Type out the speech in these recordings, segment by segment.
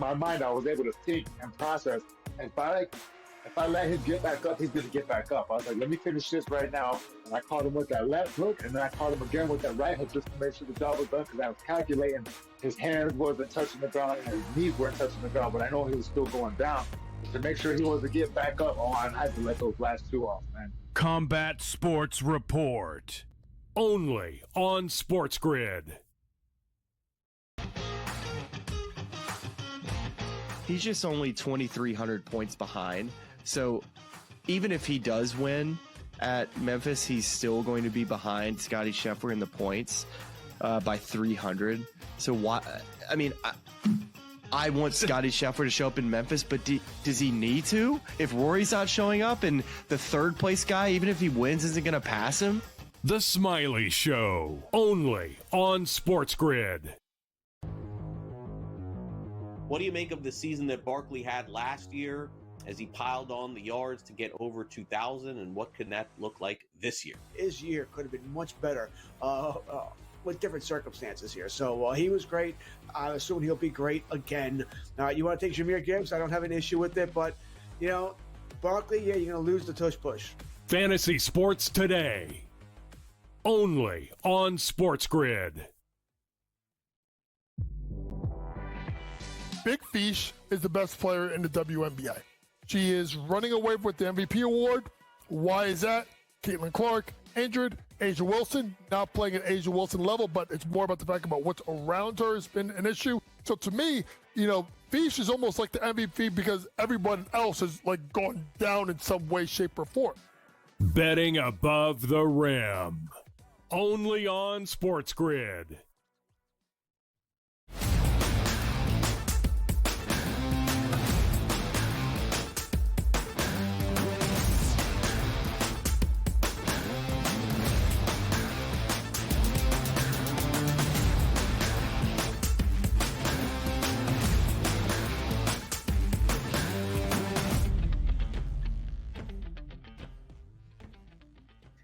my mind, I was able to think and process. And if I let him get back up, he's going to get back up. I was like, let me finish this right now. And I caught him with that left hook, and then I caught him again with that right hook just to make sure the job was done, because I was calculating his hands wasn't touching the ground and his knees weren't touching the ground, but I know he was still going down. To make sure he wasn't getting back up, I had to let those last two off, man. Combat Sports Report. Only on SportsGrid. He's just only 2,300 points behind. So even if he does win at Memphis, he's still going to be behind Scottie Scheffler in the points by 300. So why? I mean, I want Scottie Scheffler to show up in Memphis, but does he need to? If Rory's not showing up and the third place guy, even if he wins, isn't going to pass him? The Smiley Show. Only on SportsGrid. What do you make of the season that Barkley had last year as he piled on the yards to get over 2,000, and what can that look like this year? His year could have been much better with different circumstances here. So he was great. I assume he'll be great again. You want to take Jahmyr Gibbs? I don't have an issue with it, but, Barkley, yeah, you're going to lose the tush push. Fantasy Sports Today. Only on SportsGrid. Big Fish is the best player in the WNBA. She is running away with the MVP award. Why is that? Caitlin Clark, injured. Asia Wilson, not playing at Asia Wilson level, but it's more about the fact about what's around her has been an issue. So to me, Fish is almost like the MVP because everyone else has gone down in some way, shape, or form. Betting above the rim. Only on SportsGrid.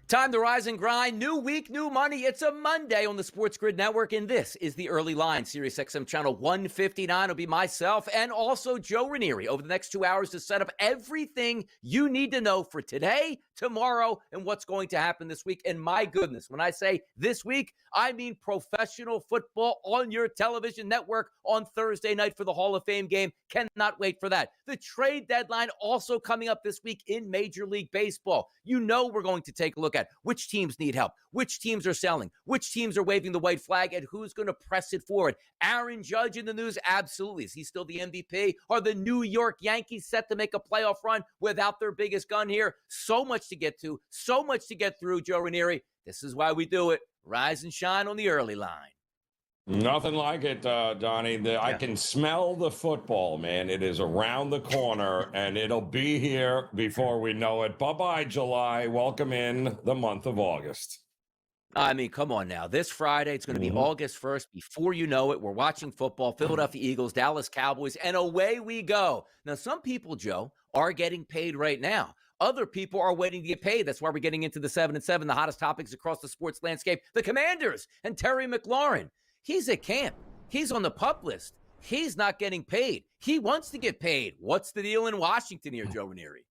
Time to rise and grind. New week, new money. It's a Monday on the SportsGrid Network, and this is the Early Line. Sirius XM Channel 159 will be myself and also Joe Ranieri over the next 2 hours to set up everything you need to know for today, tomorrow, and what's going to happen this week. And my goodness, when I say this week, I mean professional football on your television network on Thursday night for the Hall of Fame game. Cannot wait for that. The trade deadline also coming up this week in Major League Baseball. We're going to take a look at which teams need help, which teams are selling, which teams are waving the white flag, and who's going to press it forward. Aaron Judge in the news, absolutely. Is he still the MVP? Are the New York Yankees set to make a playoff run without their biggest gun here? So much to get to, so much to get through, Joe Ranieri. This is why we do it. Rise and shine on the Early Line. Nothing like it, Donnie. I can smell the football, man. It is around the corner, and it'll be here before we know it. Bye-bye, July. Welcome in the month of August. I mean, come on now. This Friday, it's going to be August 1st. Before you know it, we're watching football, Philadelphia Eagles, Dallas Cowboys, and away we go. Now, some people, Joe, are getting paid right now. Other people are waiting to get paid. That's why we're getting into the 7 and 7, the hottest topics across the sports landscape. The Commanders and Terry McLaurin. He's at camp. He's on the PUP list. He's not getting paid. He wants to get paid. What's the deal in Washington here, Joe Ranieri?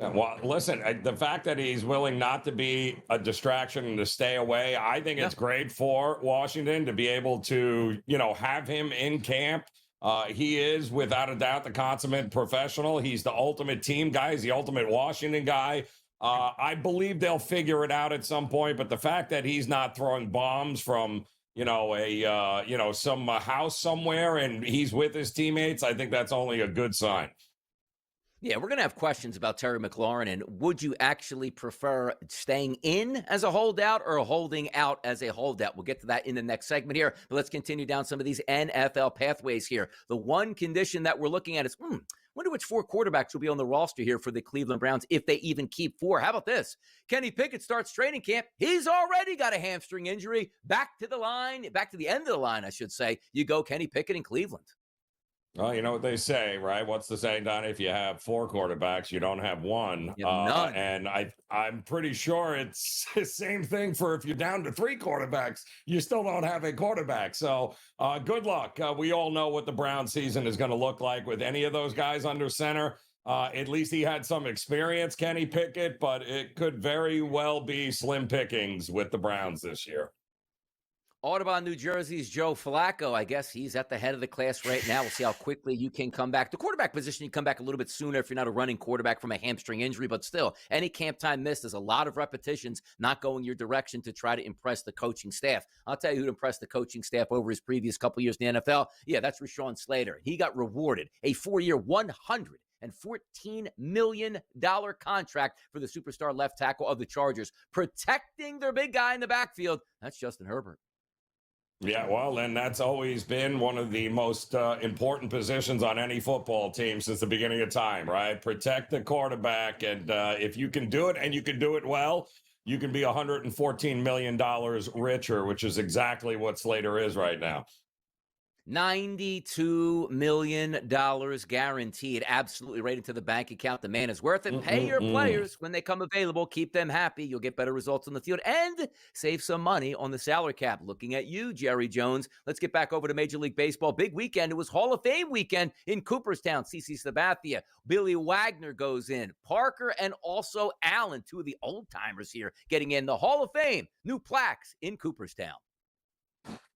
Well, listen, the fact that he's willing not to be a distraction and to stay away, I think it's great for Washington to be able to, have him in camp. He is, without a doubt, the consummate professional. He's the ultimate team guy. He's the ultimate Washington guy. I believe they'll figure it out at some point, but the fact that he's not throwing bombs from some house somewhere and he's with his teammates, I think that's only a good sign. Yeah, we're going to have questions about Terry McLaurin, and would you actually prefer staying in as a holdout or holding out as a holdout? We'll get to that in the next segment here, but let's continue down some of these NFL pathways here. The one condition that we're looking at is, wonder which 4 quarterbacks will be on the roster here for the Cleveland Browns, if they even keep 4. How about this? Kenny Pickett starts training camp. He's already got a hamstring injury. Back to the end of the line, I should say. You go Kenny Pickett in Cleveland. Well, you know what they say, right? What's the saying, Donnie? If you have four quarterbacks, you don't have one. You have none. And I'm pretty sure it's the same thing for if you're down to three quarterbacks, you still don't have a quarterback. So good luck. We all know what the Brown season is going to look like with any of those guys under center. At least he had some experience, Kenny Pickett, but it could very well be slim pickings with the Browns this year. Audubon, New Jersey's Joe Flacco. I guess he's at the head of the class right now. We'll see how quickly you can come back. The quarterback position, you come back a little bit sooner if you're not a running quarterback from a hamstring injury, but still, any camp time missed is a lot of repetitions not going your direction to try to impress the coaching staff. I'll tell you who'd impressed the coaching staff over his previous couple years in the NFL. Yeah, that's Rashawn Slater. He got rewarded a 4-year, $114 million contract for the superstar left tackle of the Chargers, protecting their big guy in the backfield. That's Justin Herbert. Yeah, well, and that's always been one of the most important positions on any football team since the beginning of time, right? Protect the quarterback, and if you can do it, and you can do it well, you can be $114 million richer, which is exactly what Slater is right now. $92 million guaranteed, absolutely right into the bank account. The man is worth it. Pay your players when they come available. Keep them happy. You'll get better results on the field and save some money on the salary cap. Looking at you, Jerry Jones. Let's get back over to Major League Baseball. Big weekend. It was Hall of Fame weekend in Cooperstown. CC Sabathia, Billy Wagner goes in. Parker and also Allen, two of the old-timers here, getting in the Hall of Fame. New plaques in Cooperstown.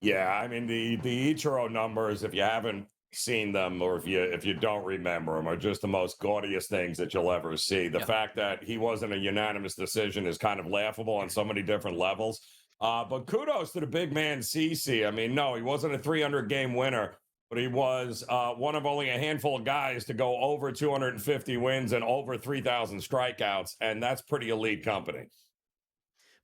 Yeah, I mean the Ichiro numbers, if you haven't seen them or if you don't remember them, are just the most gaudiest things that you'll ever see. The fact that he wasn't a unanimous decision is kind of laughable on so many different levels. But kudos to the big man CC. I mean, no, he wasn't a 300-game winner, but he was one of only a handful of guys to go over 250 wins and over 3,000 strikeouts, and that's pretty elite company.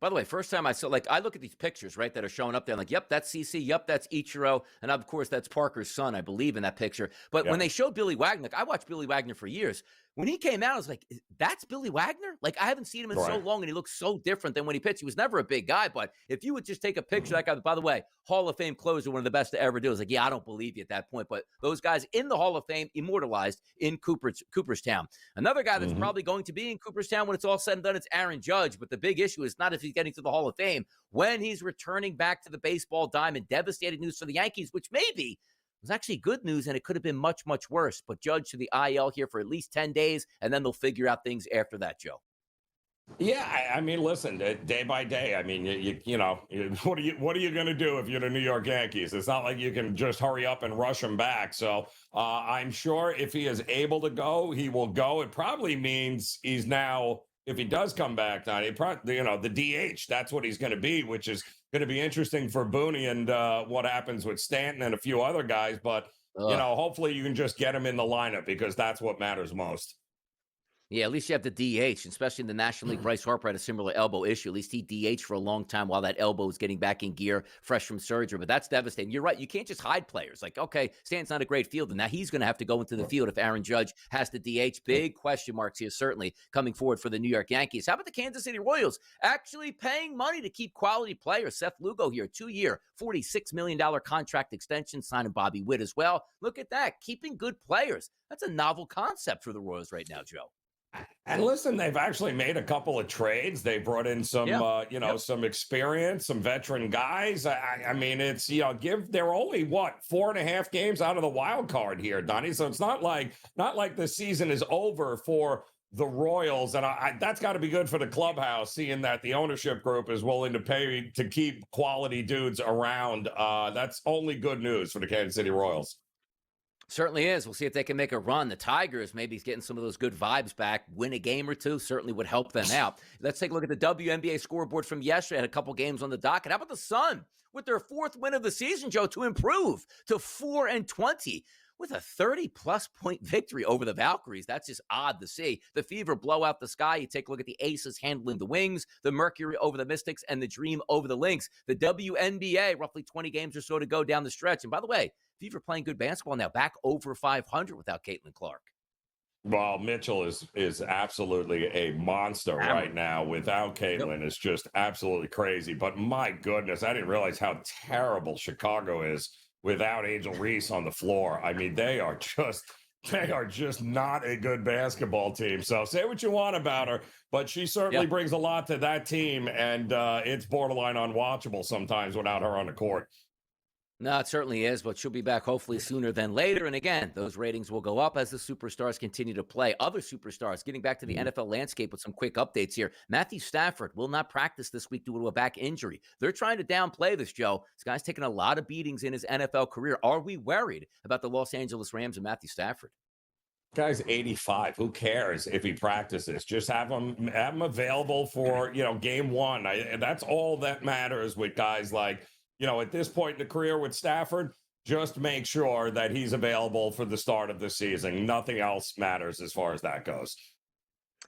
By the way, first time I saw, I look at these pictures, right, that are showing up there. I'm like, yep, that's CC. Yep, that's Ichiro. And of course, that's Parker's son, I believe, in that picture. But when they showed Billy Wagner, I watched Billy Wagner for years. When he came out, I was like, that's Billy Wagner? I haven't seen him in so long, and he looks so different than when he pitched. He was never a big guy, but if you would just take a picture of that guy, by the way, Hall of Fame closer, one of the best to ever do. I was like, yeah, I don't believe you at that point. But those guys in the Hall of Fame, immortalized in Cooperstown. Another guy that's probably going to be in Cooperstown when it's all said and done, it's Aaron Judge. But the big issue is not if he's getting to the Hall of Fame, when he's returning back to the baseball diamond. Devastating news for the Yankees, which maybe was actually good news, and it could have been much, much worse. But Judge to the IL here for at least 10 days, and then they'll figure out things after that, Joe. Yeah, I mean, listen, day by day. I mean, you know, what are you going to do if you're the New York Yankees? It's not like you can just hurry up and rush him back. So I'm sure if he is able to go, he will go. It probably means he's now, if he does come back, now the DH. That's what he's going to be, which is going to be interesting for Booney and what happens with Stanton and a few other guys. But hopefully you can just get him in the lineup because that's what matters most. Yeah, at least you have the DH, especially in the National League. Bryce Harper had a similar elbow issue. At least he DH'd for a long time while that elbow was getting back in gear, fresh from surgery. But that's devastating. You're right. You can't just hide players. Okay, Stanton's not a great fielder. Now he's going to have to go into the field if Aaron Judge has to DH. Big question marks here, certainly, coming forward for the New York Yankees. How about the Kansas City Royals actually paying money to keep quality players? Seth Lugo here, 2-year, $46 million contract extension, signing Bobby Witt as well. Look at that. Keeping good players. That's a novel concept for the Royals right now, Joe. And listen, they've actually made a couple of trades. They brought in some, some experience, some veteran guys. I mean, it's, they're only 4.5 games out of the wild card here, Donnie. So it's not like the season is over for the Royals. And that's got to be good for the clubhouse, seeing that the ownership group is willing to pay to keep quality dudes around. That's only good news for the Kansas City Royals. Certainly is. We'll see if they can make a run. The Tigers, maybe he's getting some of those good vibes back. Win a game or two certainly would help them out. Let's take a look at the WNBA scoreboard from yesterday. Had a couple games on the docket. How about the Sun with their 4th win of the season, Joe, to improve to 4-20 with a 30-plus point victory over the Valkyries? That's just odd to see. The Fever blow out the Sky. You take a look at the Aces handling the Wings, the Mercury over the Mystics, and the Dream over the Lynx. The WNBA, roughly 20 games or so to go down the stretch. And by the way, Fever playing good basketball now, back over 500 without Caitlin Clark. Well, Mitchell is absolutely a monster right now. Without Caitlin, it's just absolutely crazy. But my goodness, I didn't realize how terrible Chicago is. without Angel Reese on the floor. I mean, they are just not a good basketball team. So say what you want about her, but she certainly brings a lot to that team, and it's borderline unwatchable sometimes without her on the court. No, it certainly is, but she'll be back hopefully sooner than later. And again, those ratings will go up as the superstars continue to play. Other superstars, getting back to the NFL landscape with some quick updates here. Matthew Stafford will not practice this week due to a back injury. They're trying to downplay this, Joe. This guy's taken a lot of beatings in his NFL career. Are we worried about the Los Angeles Rams and Matthew Stafford? Guy's 85. Who cares if he practices? Just have him available for, game one. And that's all that matters with guys like, at this point in the career with Stafford, just make sure that he's available for the start of the season. Nothing else matters as far as that goes.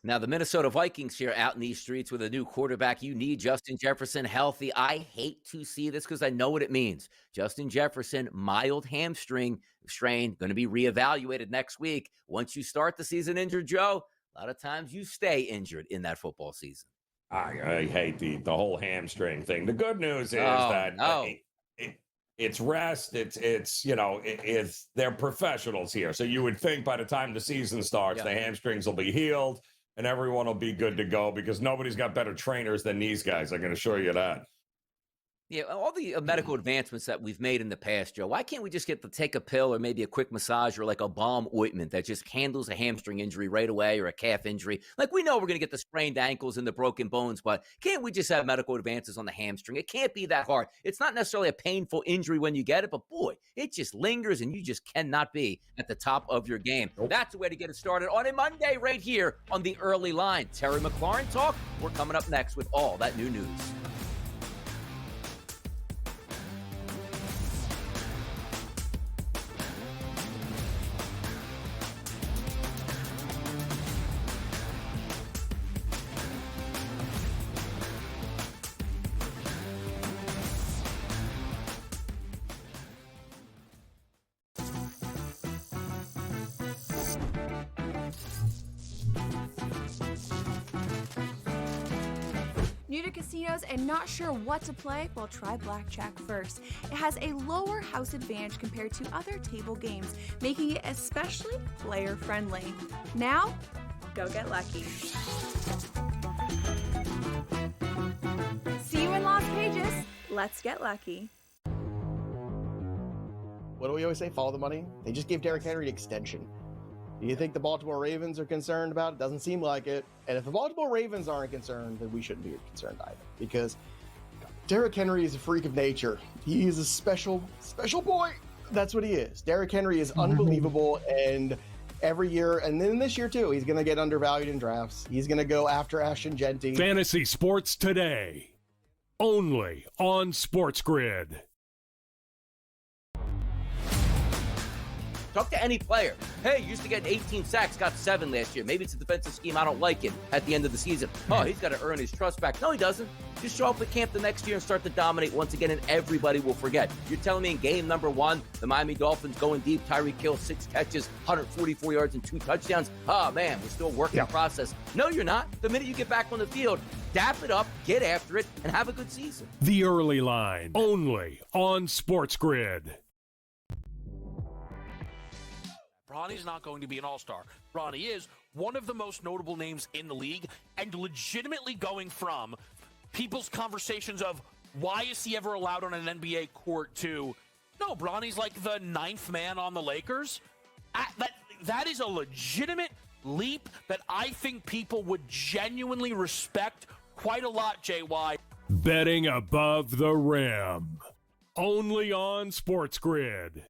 Now, the Minnesota Vikings here out in these streets with a new quarterback. You need Justin Jefferson healthy. I hate to see this because I know what it means. Justin Jefferson, mild hamstring strain, going to be reevaluated next week. Once you start the season injured, Joe, a lot of times you stay injured in that football season. I hate the whole hamstring thing. The good news is it's rest. It's they're professionals here. So you would think by the time the season starts, the hamstrings will be healed and everyone will be good to go because nobody's got better trainers than these guys. I can assure you that. Yeah, all the medical advancements that we've made in the past, Joe, why can't we just take a pill or maybe a quick massage or like a balm ointment that just handles a hamstring injury right away or a calf injury? Like, we know we're going to get the sprained ankles and the broken bones, but can't we just have medical advances on the hamstring? It can't be that hard. It's not necessarily a painful injury when you get it, but boy, it just lingers and you just cannot be at the top of your game. That's the way to get it started on a Monday right here on the early line. Terry McLaurin talk. We're coming up next with all that new news. New to casinos and not sure what to play? Well, try blackjack first. It has a lower house advantage compared to other table games, making it especially player-friendly. Now, go get lucky. See you in Las Vegas. Let's get lucky. What do we always say? Follow the money? They just gave Derrick Henry an extension. Do you think the Baltimore Ravens are concerned about it? Doesn't seem like it. And if the Baltimore Ravens aren't concerned, then we shouldn't be concerned either. Because Derrick Henry is a freak of nature. He is a special boy. That's what he is. Derrick Henry is unbelievable. And every year, and then this year too, he's going to get undervalued in drafts. He's going to go after Ashton Genty. Fantasy Sports Today. Only on SportsGrid. Talk to any player. Hey, used to get 18 sacks, got 7 last year. Maybe it's a defensive scheme. I don't like it at the end of the season. Oh, he's got to earn his trust back. No, he doesn't. Just show up at camp the next year and start to dominate once again, and everybody will forget. You're telling me in game number 1, the Miami Dolphins going deep, Tyreek Hill, 6 catches, 144 yards, and 2 touchdowns. Oh, man, we're still working the process. No, you're not. The minute you get back on the field, dap it up, get after it, and have a good season. The Early Line, only on SportsGrid. Bronny's not going to be an all-star. Bronny is one of the most notable names in the league and legitimately going from people's conversations of why is he ever allowed on an NBA court to, no, Bronny's like the 9th man on the Lakers. That is a legitimate leap that I think people would genuinely respect quite a lot, JY. Betting above the rim. Only on SportsGrid.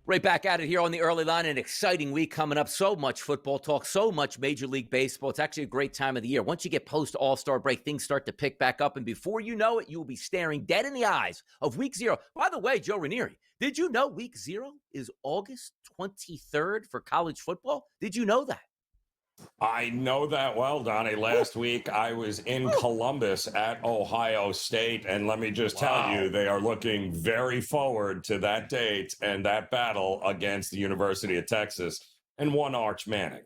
Right back at it here on the early line. An exciting week coming up. So much football talk, so much Major League Baseball. It's actually a great time of the year. Once you get post All-Star break, things start to pick back up. And before you know it, you will be staring dead in the eyes of Week 0. By the way, Joe Ranieri, did you know Week 0 is August 23rd for college football? Did you know that? I know that well, Donnie. Last week I was in Columbus at Ohio State, and let me just tell you, they are looking very forward to that date and that battle against the University of Texas and one Arch Manning.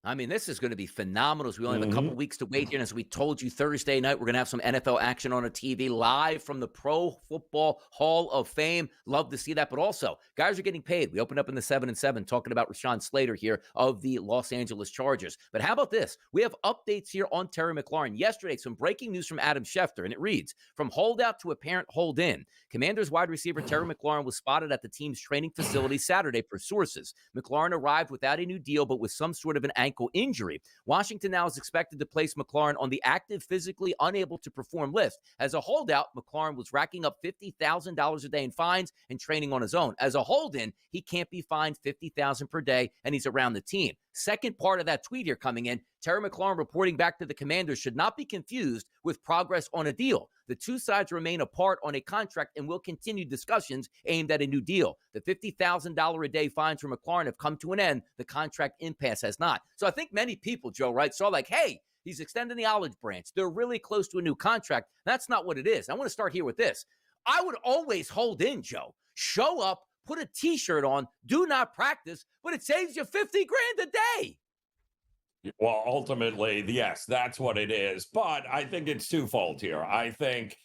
I mean, this is going to be phenomenal. As we only have a couple weeks to wait here. And as we told you, Thursday night, we're going to have some NFL action on a TV live from the Pro Football Hall of Fame. Love to see that. But also, guys are getting paid. We opened up in the 7-7 talking about Rashawn Slater here of the Los Angeles Chargers. But how about this? We have updates here on Terry McLaurin. Yesterday, some breaking news from Adam Schefter, and it reads, from holdout to apparent hold in. Commanders wide receiver Terry McLaurin was spotted at the team's training facility Saturday per sources. McLaurin arrived without a new deal, but with some sort of an ankle injury. Washington now is expected to place McLaurin on the active, physically unable to perform list. As a holdout, McLaurin was racking up $50,000 a day in fines and training on his own. As a hold-in, he can't be fined $50,000 per day, and he's around the team. Second part of that tweet here coming in, Terry McLaurin reporting back to the Commanders should not be confused with progress on a deal. The two sides remain apart on a contract and will continue discussions aimed at a new deal. The $50,000 a day fines for McLaurin have come to an end. The contract impasse has not. So I think many people, Joe, right, saw like, hey, he's extending the olive branch. They're really close to a new contract. That's not what it is. I want to start here with this. I would always hold in, Joe. Show up, put a T-shirt on, do not practice, but it saves you $50,000 a day. Well, ultimately, yes, that's what it is. But I think it's twofold here. I think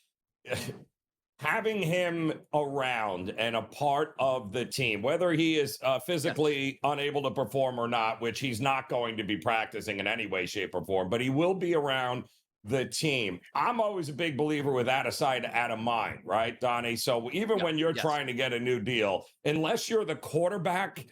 having him around and a part of the team, whether he is physically unable to perform or not, which he's not going to be practicing in any way, shape, or form, but he will be around the team. I'm always a big believer with out of sight, out of mind, right, Donnie? So even when you're trying to get a new deal, unless you're the quarterback,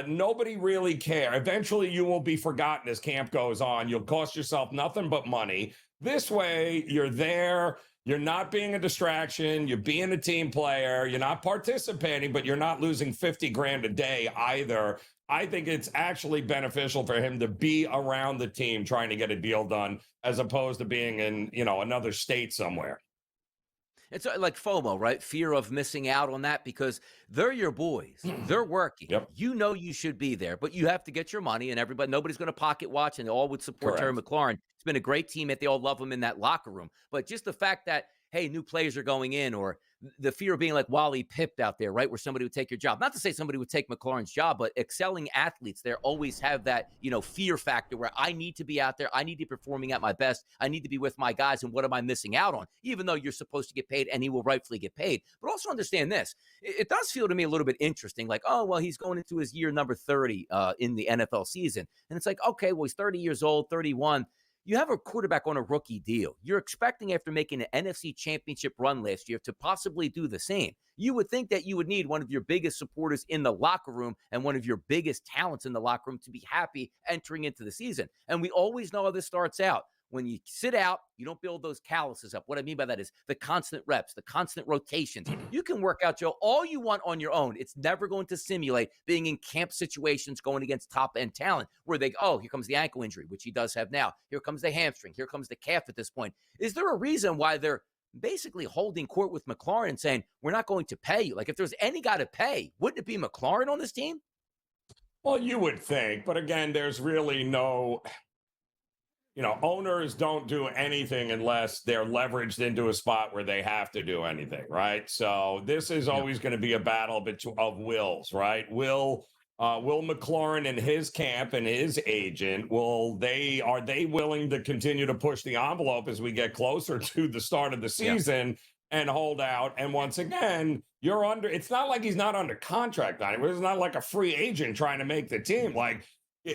nobody really cares. Eventually, you will be forgotten as camp goes on. You'll cost yourself nothing but money. This way, you're there. You're not being a distraction. You're being a team player. You're not participating, but you're not losing $50,000 a day either. I think it's actually beneficial for him to be around the team trying to get a deal done as opposed to being in, another state somewhere. It's like FOMO, right? Fear of missing out on that because they're your boys. They're working. Yep. You know you should be there, but you have to get your money, and nobody's going to pocket watch, and they all would support Terry McLaurin. It's been a great teammate. They all love him in that locker room. But just the fact that, hey, new players are going in, or the fear of being like Wally Pipped out there, right, where somebody would take your job. Not to say somebody would take McLaurin's job, but excelling athletes, they always have that, fear factor where I need to be out there. I need to be performing at my best. I need to be with my guys, and what am I missing out on? Even though you're supposed to get paid, and he will rightfully get paid. But also understand this. It does feel to me a little bit interesting, like, oh, well, he's going into his year number 30 in the NFL season. And it's like, okay, well, he's 30 years old, 31. You have a quarterback on a rookie deal. You're expecting after making an NFC championship run last year to possibly do the same. You would think that you would need one of your biggest supporters in the locker room and one of your biggest talents in the locker room to be happy entering into the season. And we always know how this starts out. When you sit out, you don't build those calluses up. What I mean by that is the constant reps, the constant rotations. You can work out, Joe, all you want on your own. It's never going to simulate being in camp situations going against top-end talent where they, oh, here comes the ankle injury, which he does have now. Here comes the hamstring. Here comes the calf at this point. Is there a reason why they're basically holding court with McLaurin and saying, we're not going to pay you? Like, if there's any guy to pay, wouldn't it be McLaurin on this team? Well, you would think, but again, there's really no... owners don't do anything unless they're leveraged into a spot where they have to do anything, right? So this is always going to be a battle of wills, right? Will McLaurin and his camp and his agent, are they willing to continue to push the envelope as we get closer to the start of the season and hold out? And once again, it's not like he's not under contract on it. It's not like a free agent trying to make the team.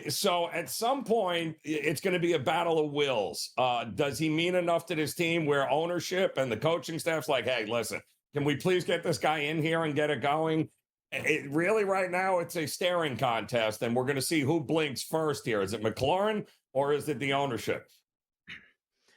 So at some point, it's going to be a battle of wills. Does he mean enough to this team where ownership and the coaching staff's like, hey, listen, can we please get this guy in here and get it going? Really, right now, it's a staring contest, and we're going to see who blinks first here. Is it McLaurin or is it the ownership?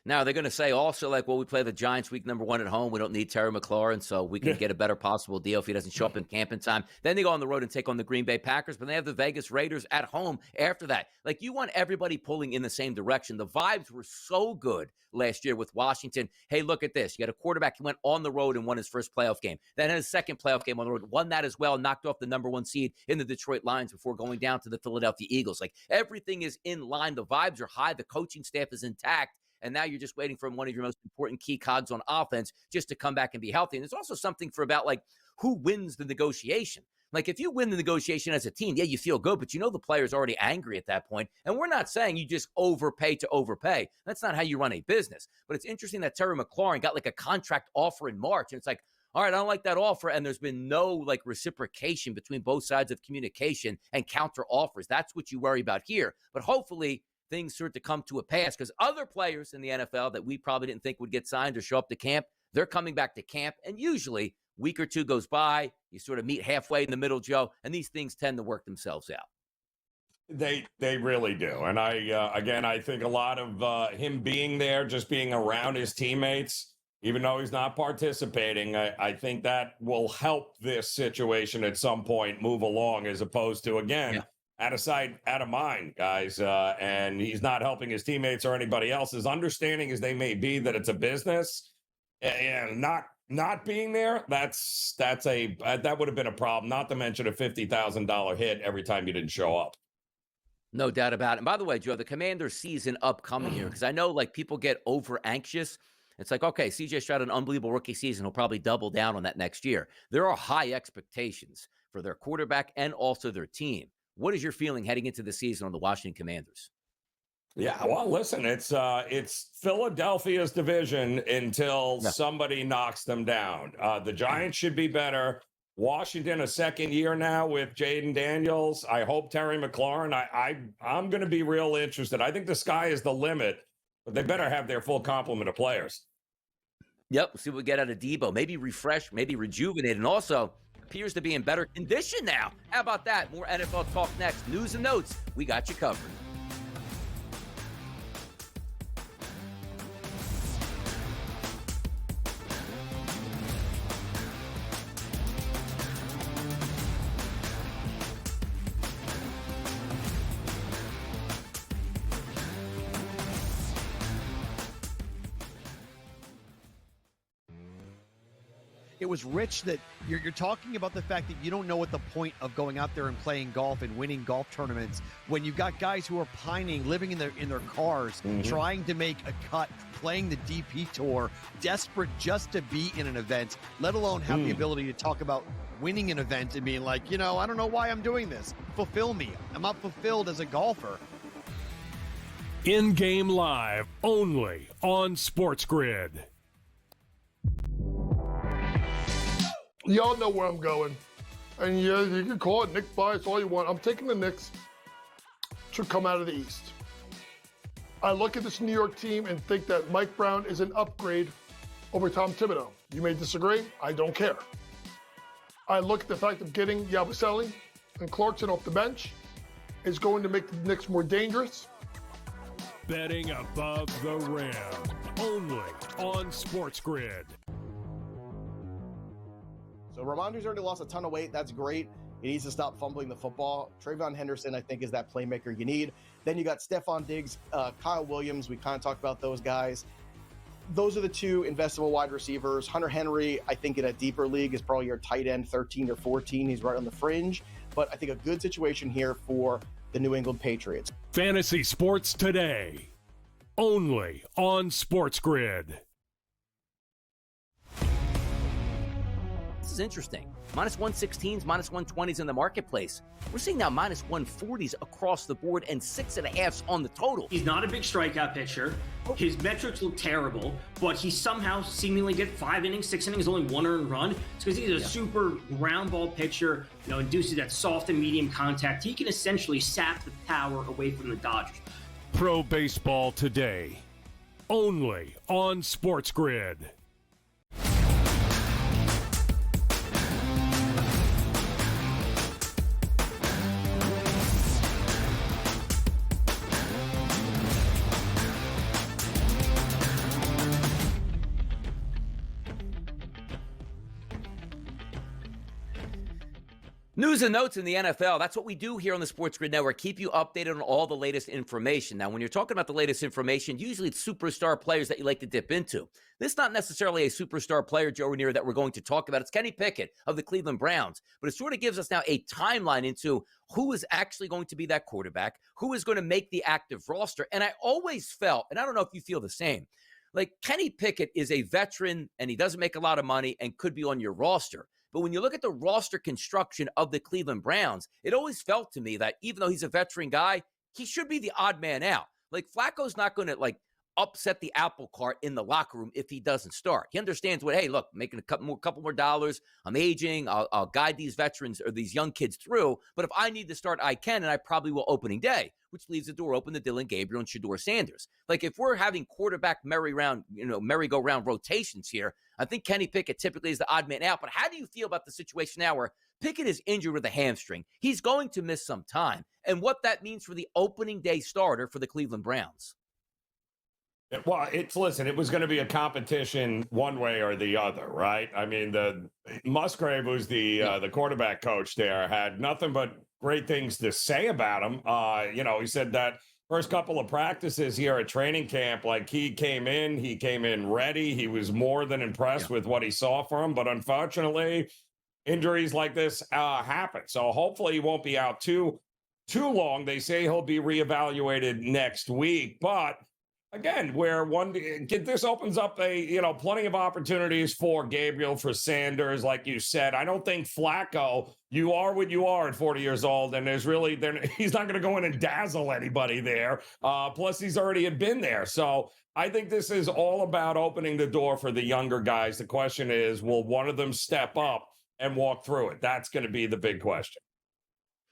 Now, they're going to say also, like, well, we play the Giants week number 1 at home. We don't need Terry McLaurin, so we can get a better possible deal if he doesn't show up in camp in time. Then they go on the road and take on the Green Bay Packers, but they have the Vegas Raiders at home after that. Like, you want everybody pulling in the same direction. The vibes were so good last year with Washington. Hey, look at this. You got a quarterback who went on the road and won his first playoff game. Then had his second playoff game on the road, won that as well, knocked off the number 1 seed in the Detroit Lions before going down to the Philadelphia Eagles. Like, everything is in line. The vibes are high. The coaching staff is intact. And now you're just waiting for one of your most important key cogs on offense just to come back and be healthy. And there's also something for about, like, who wins the negotiation. Like, if you win the negotiation as a team, yeah, you feel good, but you know the player's already angry at that point. And we're not saying you just overpay to overpay. That's not how you run a business. But it's interesting that Terry McLaurin got, like, a contract offer in March. And it's like, all right, I don't like that offer. And there's been no, like, reciprocation between both sides of communication and counter offers. That's what you worry about here. But hopefully things start to come to a pass, because other players in the NFL that we probably didn't think would get signed or show up to camp, they're coming back to camp. And usually week or two goes by, you sort of meet halfway in the middle, Joe, and these things tend to work themselves out. They really do. And I think a lot of him being there, just being around his teammates, even though he's not participating, I think that will help this situation at some point move along, as opposed to, again, out of sight, out of mind, guys. And he's not helping his teammates or anybody else. As understanding as they may be that it's a business, and not being there, that would have been a problem. Not to mention a $50,000 hit every time you didn't show up. No doubt about it. And by the way, Joe, the Commanders season upcoming here, because I know, like, people get over anxious. It's like, okay, CJ Stroud had an unbelievable rookie season. He'll probably double down on that next year. There are high expectations for their quarterback and also their team. What is your feeling heading into the season on the Washington Commanders? Yeah, well, listen, it's Philadelphia's division until somebody knocks them down. The Giants should be better. Washington, a second year now with Jaden Daniels. I hope Terry McLaurin. I'm going to be real interested. I think the sky is the limit, but they better have their full complement of players. Yep, we'll see what we get out of Debo. Maybe refreshed, maybe rejuvenated, and also appears to be in better condition now. How about that? More NFL talk next. News and notes. We got you covered. It was rich that you're talking about the fact that you don't know what the point of going out there and playing golf and winning golf tournaments when you've got guys who are pining, living in their cars, trying to make a cut, playing the DP tour, desperate just to be in an event, let alone have the ability to talk about winning an event and being like, I don't know why I'm doing this. Fulfill me. I'm not fulfilled as a golfer. In-game live only on SportsGrid. Y'all know where I'm going. And yeah, you can call it Knicks bias all you want. I'm taking the Knicks to come out of the East. I look at this New York team and think that Mike Brown is an upgrade over Tom Thibodeau. You may disagree. I don't care. I look at the fact of getting Yabusele and Clarkson off the bench is going to make the Knicks more dangerous. Betting above the rim only on SportsGrid. So Ramondre's already lost a ton of weight. That's great. He needs to stop fumbling the football. Trayvon Henderson, I think, is that playmaker you need. Then you got Stephon Diggs, Kyle Williams. We kind of talked about those guys. Those are the two investable wide receivers. Hunter Henry, I think in a deeper league, is probably your tight end 13 or 14. He's right on the fringe. But I think a good situation here for the New England Patriots. Fantasy sports today, only on SportsGrid. This is interesting. Minus 116s, minus 120s in the marketplace. We're seeing now minus 140s across the board and 6.5s on the total. He's not a big strikeout pitcher. His metrics look terrible, but he somehow seemingly get 5 innings, 6 innings, only 1 earned run. It's because he's a super ground ball pitcher, induces that soft and medium contact. He can essentially sap the power away from the Dodgers. Pro baseball today, only on SportsGrid. News and notes in the NFL. That's what we do here on the Sports Grid Network. Keep you updated on all the latest information. Now, when you're talking about the latest information, usually it's superstar players that you like to dip into. This is not necessarily a superstar player, Joe Ranieri, that we're going to talk about. It's Kenny Pickett of the Cleveland Browns. But it sort of gives us now a timeline into who is actually going to be that quarterback, who is going to make the active roster. And I always felt, and I don't know if you feel the same, like Kenny Pickett is a veteran and he doesn't make a lot of money and could be on your roster. But when you look at the roster construction of the Cleveland Browns, it always felt to me that even though he's a veteran guy, he should be the odd man out. Like Flacco's not going to upset the apple cart in the locker room if he doesn't start. He understands hey, look, making a couple more dollars. I'm aging. I'll guide these veterans or these young kids through. But if I need to start, I can, and I probably will opening day, which leaves the door open to Dylan Gabriel and Shedeur Sanders. Like if we're having quarterback merry-go-round rotations here, I think Kenny Pickett typically is the odd man out. But how do you feel about the situation now where Pickett is injured with a hamstring? He's going to miss some time. And what that means for the opening day starter for the Cleveland Browns. Well, it was going to be a competition one way or the other, right? I mean, the Musgrave, who's the quarterback coach there, had nothing but great things to say about him. He said that first couple of practices here at training camp, he came in ready. He was more than impressed with what he saw from him. But unfortunately, injuries like this happen. So hopefully he won't be out too long. They say he'll be reevaluated next week. But again, this opens up plenty of opportunities for Gabriel, for Sanders, like you said. I don't think Flacco, you are what you are at 40 years old, and he's not going to go in and dazzle anybody there. Plus, he's already been there. So I think this is all about opening the door for the younger guys. The question is, will one of them step up and walk through it? That's going to be the big question.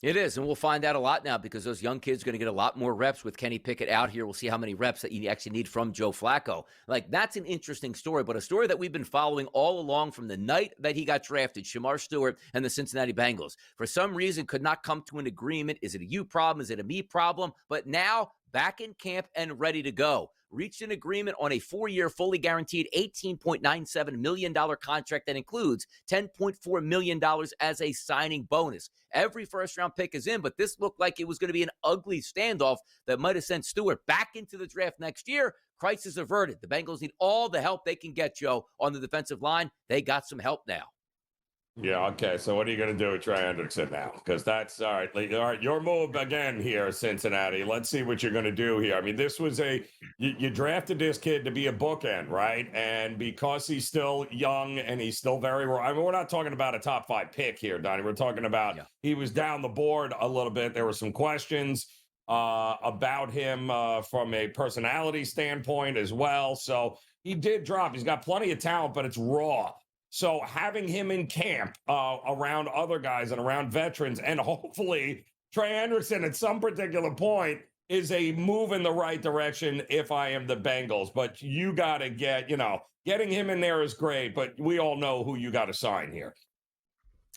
It is, and we'll find out a lot now because those young kids are going to get a lot more reps with Kenny Pickett out here. We'll see how many reps that you actually need from Joe Flacco. That's an interesting story, but a story that we've been following all along from the night that he got drafted, Shamar Stewart and the Cincinnati Bengals. For some reason, could not come to an agreement. Is it a you problem? Is it a me problem? But now, back in camp and ready to go. Reached an agreement on a 4-year, fully guaranteed $18.97 million contract that includes $10.4 million as a signing bonus. Every first-round pick is in, but this looked like it was going to be an ugly standoff that might have sent Stewart back into the draft next year. Crisis averted. The Bengals need all the help they can get, Joe, on the defensive line. They got some help now. Yeah, okay. So what are you going to do with Trey Hendrickson now? Because that's all right. All right, your move again here, Cincinnati. Let's see what you're going to do here. I mean, this was you drafted this kid to be a bookend, right? And because he's still young and he's still very raw. I mean, we're not talking about a top 5 pick here, Donnie. We're talking about he was down the board a little bit. There were some questions about him from a personality standpoint as well. So he did drop. He's got plenty of talent, but it's raw. So having him in camp around other guys and around veterans, and hopefully Trey Hendrickson at some particular point is a move in the right direction if I am the Bengals. But you got to getting him in there is great, but we all know who you got to sign here.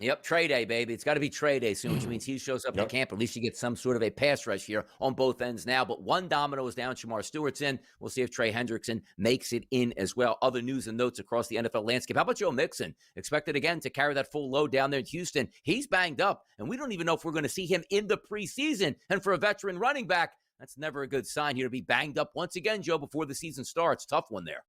Yep, trade day, baby. It's got to be trade day soon, which means he shows up to camp. At least you get some sort of a pass rush here on both ends now. But one domino is down. Shamar Stewart's in. We'll see if Trey Hendrickson makes it in as well. Other news and notes across the NFL landscape. How about Joe Mixon? Expected again to carry that full load down there in Houston. He's banged up, and we don't even know if we're going to see him in the preseason. And for a veteran running back, that's never a good sign here to be banged up once again, Joe, before the season starts. Tough one there.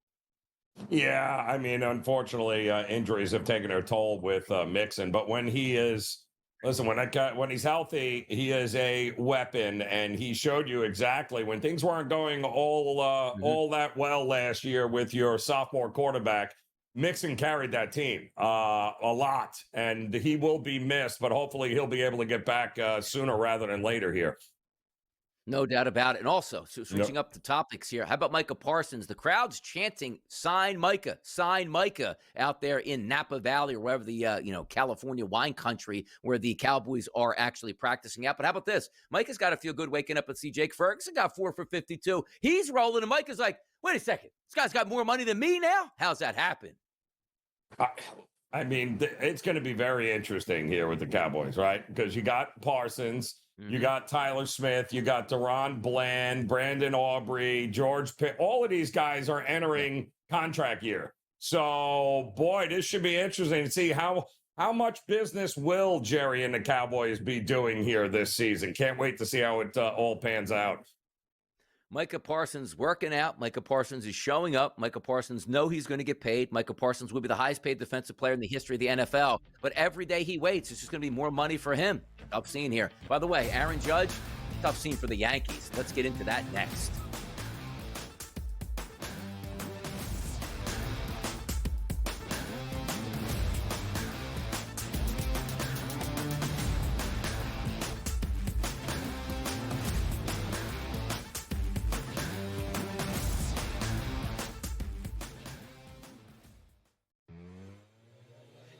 Yeah, I mean, unfortunately, injuries have taken their toll with Mixon. But when he's healthy, he is a weapon, and he showed you exactly when things weren't going all that well last year with your sophomore quarterback. Mixon carried that team a lot, and he will be missed. But hopefully, he'll be able to get back sooner rather than later here. No doubt about it. And also, switching up the topics here, how about Micah Parsons? The crowd's chanting, sign Micah out there in Napa Valley or wherever the, California wine country where the Cowboys are actually practicing at. But how about this? Micah's got to feel good waking up and see Jake Ferguson got 4 for 52. He's rolling, and Micah's like, wait a second, this guy's got more money than me now? How's that happen? I mean, it's going to be very interesting here with the Cowboys, right? Because you got Parsons. You got Tyler Smith, you got Deron Bland, Brandon Aubrey, George Pitt. All of these guys are entering contract year. So, boy, this should be interesting to see how How much business will Jerry and the Cowboys be doing here this season? Can't wait to see how it all pans out. Micah Parsons working out. Micah Parsons is showing up. Micah Parsons know he's going to get paid. Micah Parsons will be the highest paid defensive player in the history of the NFL. But every day he waits, it's just going to be more money for him. Tough scene here. By the way, Aaron Judge, tough scene for the Yankees. Let's get into that next.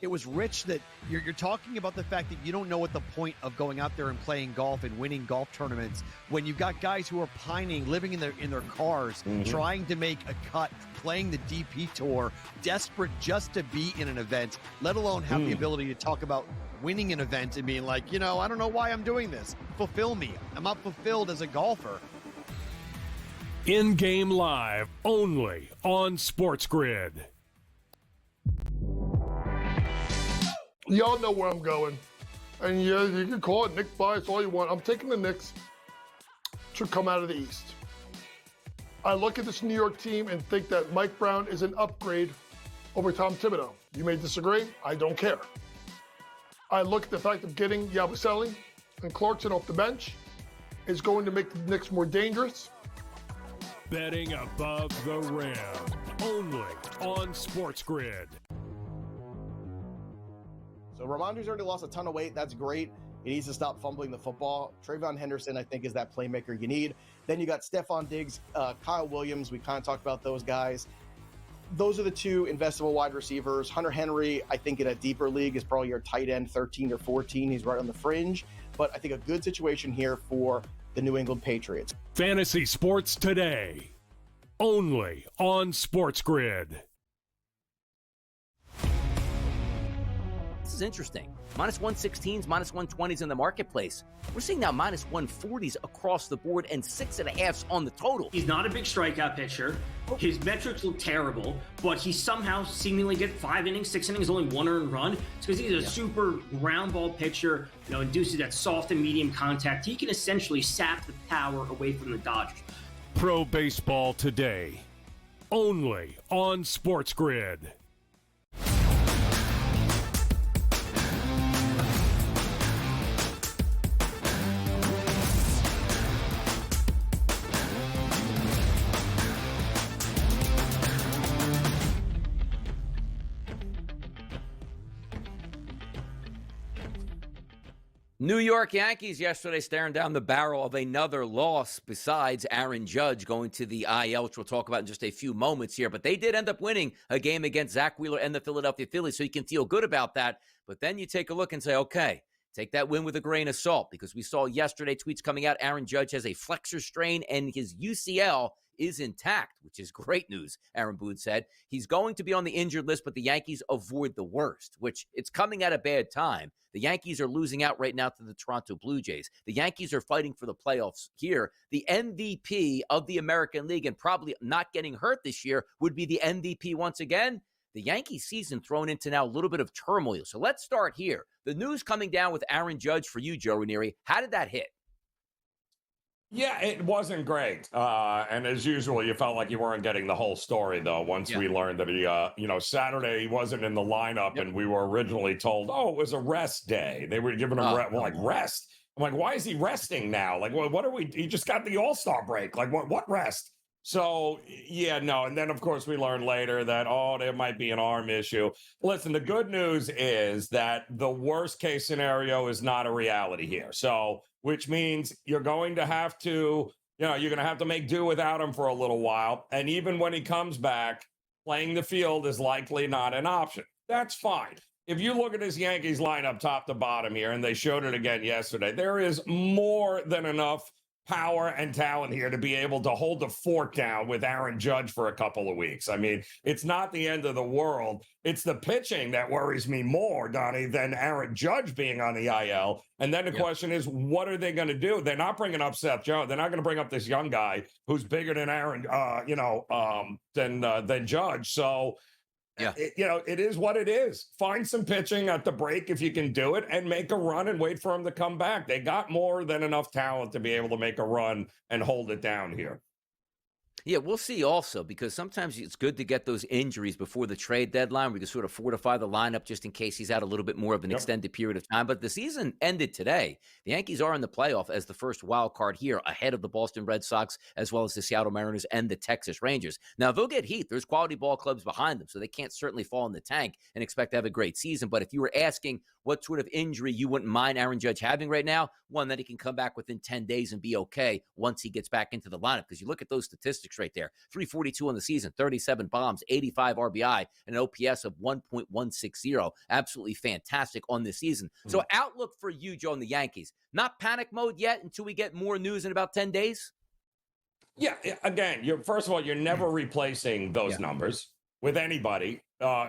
It was rich that you're talking about the fact that you don't know what the point of going out there and playing golf and winning golf tournaments when you've got guys who are pining, living in their cars, trying to make a cut, playing the DP tour, desperate just to be in an event, let alone have the ability to talk about winning an event and being like, I don't know why I'm doing this. Fulfill me. I'm not fulfilled as a golfer. In-game live only on SportsGrid. Y'all know where I'm going. And yeah, you can call it Knicks bias all you want. I'm taking the Knicks to come out of the East. I look at this New York team and think that Mike Brown is an upgrade over Tom Thibodeau. You may disagree. I don't care. I look at the fact of getting Yabusele and Clarkson off the bench is going to make the Knicks more dangerous. Betting above the rim only on SportsGrid. So Ramondre's already lost a ton of weight. That's great. He needs to stop fumbling the football. Trayvon Henderson, I think, is that playmaker you need. Then you got Stephon Diggs, Kyle Williams. We kind of talked about those guys. Those are the two investable wide receivers. Hunter Henry, I think in a deeper league, is probably your tight end 13 or 14. He's right on the fringe. But I think a good situation here for the New England Patriots. Fantasy sports today, only on SportsGrid. This is interesting. Minus 116s, minus 120s in the marketplace. We're seeing now minus 140s across the board and 6.5s on the total. He's not a big strikeout pitcher. His metrics look terrible, but he somehow seemingly get 5 innings, 6 innings, only 1 earned run. It's because he's a super ground ball pitcher, induces that soft and medium contact. He can essentially sap the power away from the Dodgers. Pro baseball today, only on SportsGrid. New York Yankees yesterday staring down the barrel of another loss besides Aaron Judge going to the IL, which we'll talk about in just a few moments here. But they did end up winning a game against Zach Wheeler and the Philadelphia Phillies, so you can feel good about that. But then you take a look and say, okay, take that win with a grain of salt, because we saw yesterday tweets coming out. Aaron Judge has a flexor strain and his UCL is intact, which is great news, Aaron Boone said. He's going to be on the injured list, but the Yankees avoid the worst, which it's coming at a bad time. The Yankees are losing out right now to the Toronto Blue Jays. The Yankees are fighting for the playoffs here. The MVP of the American League, and probably not getting hurt this year, would be the MVP once again. The Yankees season thrown into now a little bit of turmoil. So let's start here. The news coming down with Aaron Judge for you, Joe Ranieri. How did that hit? Yeah, it wasn't great. And as usual, you felt like you weren't getting the whole story, though, once we learned that he, Saturday he wasn't in the lineup, and we were originally told, it was a rest day. They were giving him rest. I'm like, why is he resting now? Like, what are we? He just got the All-Star break. Like, what rest? So, no. And then, of course, we learned later that, there might be an arm issue. Listen, the good news is that the worst case scenario is not a reality here. So, which means you're going to have to, you're going to have to make do without him for a little while. And even when he comes back, playing the field is likely not an option. That's fine. If you look at this Yankees lineup top to bottom here, and they showed it again yesterday, there is more than enough power and talent here to be able to hold the fort down with Aaron Judge for a couple of weeks. I mean, it's not the end of the world. It's the pitching that worries me more, Donnie, than Aaron Judge being on the IL. And then the question is, what are they going to do? They're not bringing up Seth Jones. They're not going to bring up this young guy who's bigger than Aaron, than Judge. So Yeah. It is what it is. Find some pitching at the break if you can do it and make a run and wait for them to come back. They got more than enough talent to be able to make a run and hold it down here. Yeah, we'll see also, because sometimes it's good to get those injuries before the trade deadline. We can sort of fortify the lineup just in case he's out a little bit more of an extended period of time. But the season ended today. The Yankees are in the playoff as the first wild card here, ahead of the Boston Red Sox, as well as the Seattle Mariners and the Texas Rangers. Now, they'll get heat. There's quality ball clubs behind them, so they can't certainly fall in the tank and expect to have a great season. But if you were asking what sort of injury you wouldn't mind Aaron Judge having right now, one that he can come back within 10 days and be okay once he gets back into the lineup. Because you look at those statistics right there, 342 on the season, 37 bombs, 85 RBI, and an OPS of 1.160. Absolutely fantastic on this season. So outlook for you, Joe, and the Yankees. Not panic mode yet until we get more news in about 10 days? Yeah, again, first of all, you're never replacing those numbers with anybody.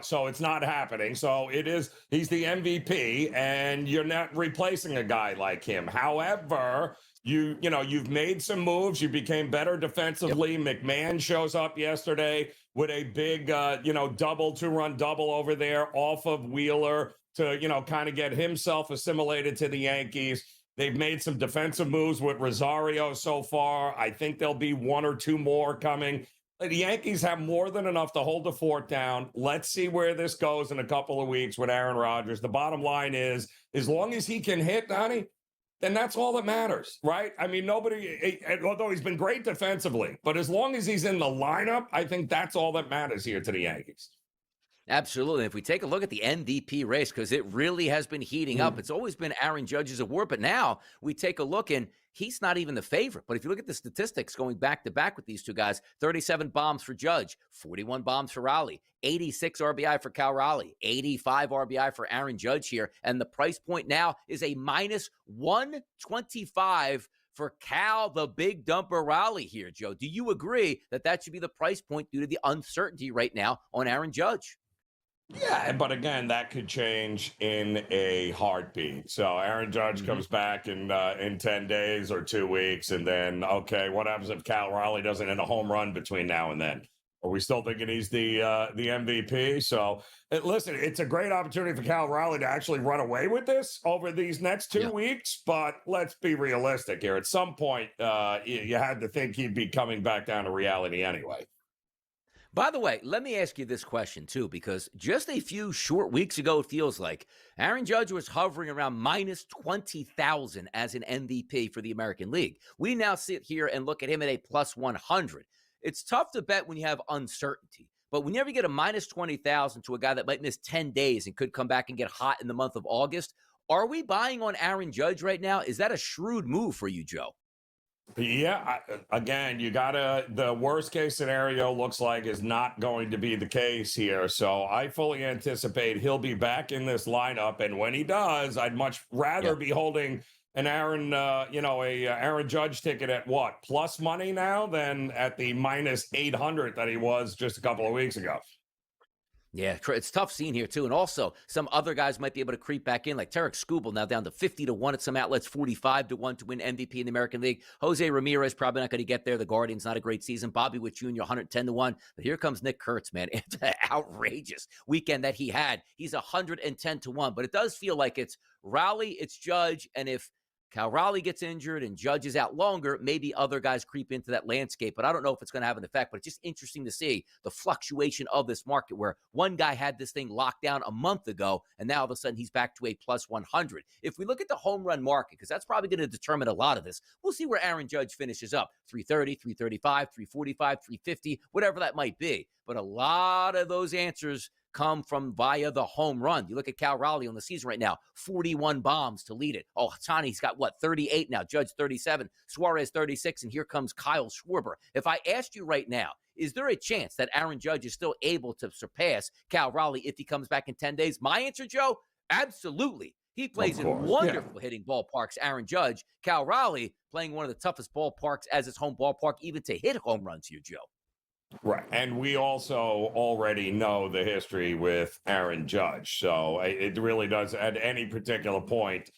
So it's not happening. So he's the MVP, and you're not replacing a guy like him. However, you've made some moves. You became better defensively. McMahon shows up yesterday with a big, double, 2-run double over there off of Wheeler to, kind of get himself assimilated to the Yankees. They've made some defensive moves with Rosario so far. I think there'll be 1 or 2 more coming. The Yankees have more than enough to hold the fort down. Let's see where this goes in a couple of weeks with Aaron Rodgers. The bottom line is, as long as he can hit, Donnie, then that's all that matters, right? I mean, although he's been great defensively, but as long as he's in the lineup, I think that's all that matters here to the Yankees. Absolutely. If we take a look at the MVP race, because it really has been heating up, it's always been Aaron Judge's award, but now we take a look and he's not even the favorite. But if you look at the statistics going back to back with these two guys, 37 bombs for Judge, 41 bombs for Raleigh, 86 RBI for Cal Raleigh, 85 RBI for Aaron Judge here. And the price point now is a minus 125 for Cal, the big dumper Raleigh here, Joe. Do you agree that should be the price point due to the uncertainty right now on Aaron Judge? Yeah, but again, that could change in a heartbeat. So Aaron Judge comes back in 10 days or 2 weeks, and then, okay, what happens if Cal Raleigh doesn't hit a home run between now and then? Are we still thinking he's the MVP? So, listen, it's a great opportunity for Cal Raleigh to actually run away with this over these next 2 weeks, but let's be realistic here. At some point, you had to think he'd be coming back down to reality anyway. By the way, let me ask you this question, too, because just a few short weeks ago, it feels like Aaron Judge was hovering around minus 20,000 as an MVP for the American League. We now sit here and look at him at a plus 100. It's tough to bet when you have uncertainty, but whenever you get a minus 20,000 to a guy that might miss 10 days and could come back and get hot in the month of August, are we buying on Aaron Judge right now? Is that a shrewd move for you, Joe? Yeah, again, the worst case scenario looks like is not going to be the case here. So I fully anticipate he'll be back in this lineup. And when he does, I'd much rather be holding an Aaron Judge ticket at what, plus money now than at the minus 800 that he was just a couple of weeks ago. Yeah, it's tough seeing here, too. And also, some other guys might be able to creep back in, like Tarek Skubal, now down to 50-1 at some outlets, 45-1 to win MVP in the American League. Jose Ramirez probably not going to get there. The Guardians, not a great season. Bobby Witt Jr., 110-1. But here comes Nick Kurtz, man. It's an outrageous weekend that he had. He's 110-1. But it does feel like it's Raleigh, it's Judge, and if Cal Raleigh gets injured and Judge is out longer, maybe other guys creep into that landscape, but I don't know if it's going to have an effect. But it's just interesting to see the fluctuation of this market where one guy had this thing locked down a month ago, and now all of a sudden he's back to a plus 100. If we look at the home run market, because that's probably going to determine a lot of this, we'll see where Aaron Judge finishes up, 330, 335, 345, 350, whatever that might be. But a lot of those answers come from via the home run. You look at Cal Raleigh on the season right now, 41 bombs to lead it. Oh, Tani's got 38 now, Judge 37, Suarez 36, and here comes Kyle Schwarber. If I asked you right now, is there a chance that Aaron Judge is still able to surpass Cal Raleigh if he comes back in 10 days? My answer, Joe, absolutely. He plays in wonderful hitting ballparks, Aaron Judge. Cal Raleigh playing one of the toughest ballparks as his home ballpark, even to hit home runs here, Joe. Right. And we also already know the history with Aaron Judge. So it really does, at any particular point,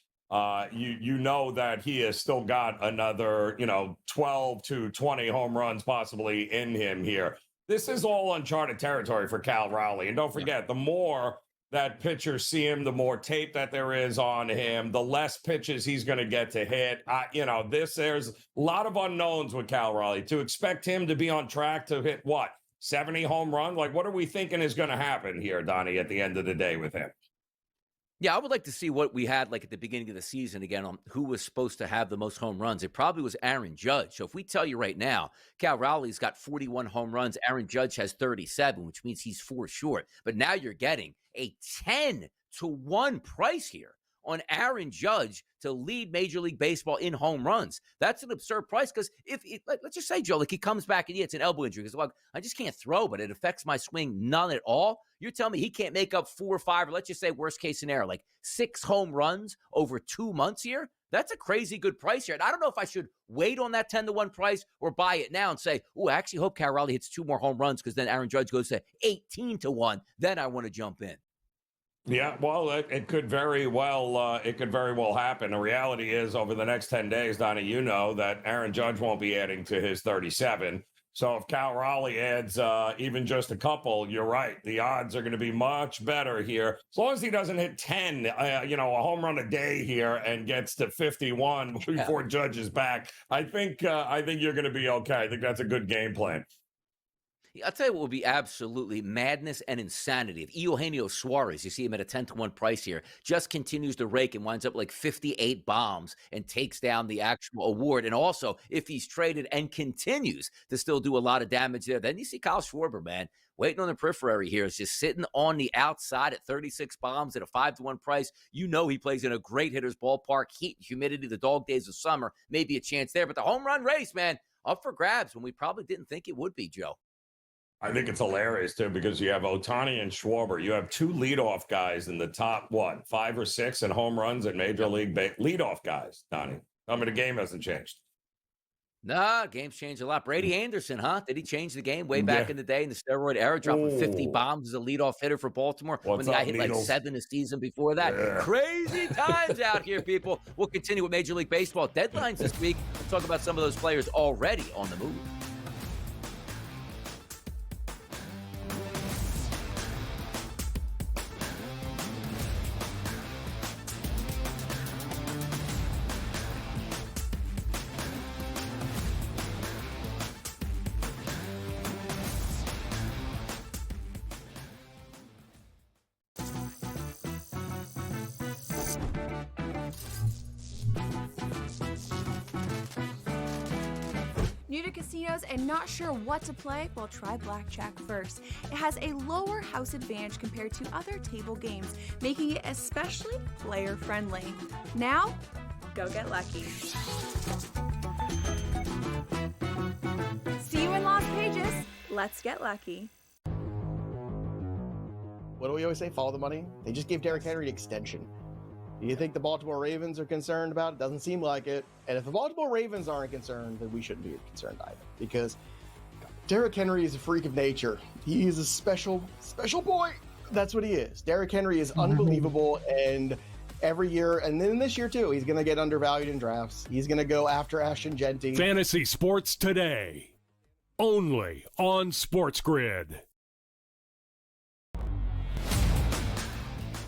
you know that he has still got another, 12 to 20 home runs possibly in him here. this is all uncharted territory for Cal Raleigh. And don't forget, the more that pitchers see him, the more tape that there is on him, the less pitches he's going to get to hit. There's a lot of unknowns with Cal Raleigh. To expect him to be on track to hit, 70 home runs? Like, what are we thinking is going to happen here, Donnie, at the end of the day with him? Yeah, I would like to see what we had like at the beginning of the season again on who was supposed to have the most home runs. It probably was Aaron Judge. So if we tell you right now, Cal Raleigh's got 41 home runs, Aaron Judge has 37, which means he's 4 short. But now you're getting a 10-1 price here on Aaron Judge to lead Major League Baseball in home runs. That's an absurd price because let's just say, Joe, like he comes back and it's an elbow injury because I just can't throw, but it affects my swing none at all. You're telling me he can't make up 4 or 5, or let's just say worst case scenario, like 6 home runs over 2 months here? That's a crazy good price here. And I don't know if I should wait on that 10-1 price or buy it now and say, I actually hope Cal Raleigh hits 2 more home runs because then Aaron Judge goes to 18-1. Then I want to jump in. Yeah, well, it could very well happen. The reality is, over the next 10 days, Donnie, you know that Aaron Judge won't be adding to his 37. So if Cal Raleigh adds even just a couple, you're right. The odds are going to be much better here. As long as he doesn't hit 10, a home run a day here and gets to 51 before Judge is back, I think you're going to be okay. I think that's a good game plan. I'll tell you what would be absolutely madness and insanity. If Eugenio Suarez, you see him at a 10-1 price here, just continues to rake and winds up like 58 bombs and takes down the actual award. And also, if he's traded and continues to still do a lot of damage there, then you see Kyle Schwarber, man, waiting on the periphery here. Is just sitting on the outside at 36 bombs at a 5-1 price. You know he plays in a great hitter's ballpark. Heat, humidity, the dog days of summer, maybe a chance there. But the home run race, man, up for grabs when we probably didn't think it would be, Joe. I think it's hilarious, too, because you have Ohtani and Schwarber. You have 2 leadoff guys in the top, 5 or 6 in home runs in Major League leadoff guys, Donnie. I mean, the game hasn't changed. Nah, game's changed a lot. Brady Anderson, huh? Did he change the game way back in the day in the steroid era, dropping 50 bombs as a leadoff hitter for Baltimore when the guy hit like 7 a season before that? Yeah. Crazy times out here, people. We'll continue with Major League Baseball deadlines this week. We'll talk about some of those players already on the move. New to casinos and not sure what to play? Well, try blackjack first. It has a lower house advantage compared to other table games, making it especially player-friendly. Now, go get lucky. See you in Las Vegas. Let's get lucky. What do we always say? Follow the money. They just gave Derrick Henry an extension. Do you think the Baltimore Ravens are concerned about it? Doesn't seem like it. And if the Baltimore Ravens aren't concerned, then we shouldn't be concerned either. Because Derrick Henry is a freak of nature. He is a special boy. That's what he is. Derrick Henry is unbelievable. And every year, and then this year too, he's going to get undervalued in drafts. He's going to go after Ashton Genty. Fantasy Sports Today. Only on SportsGrid.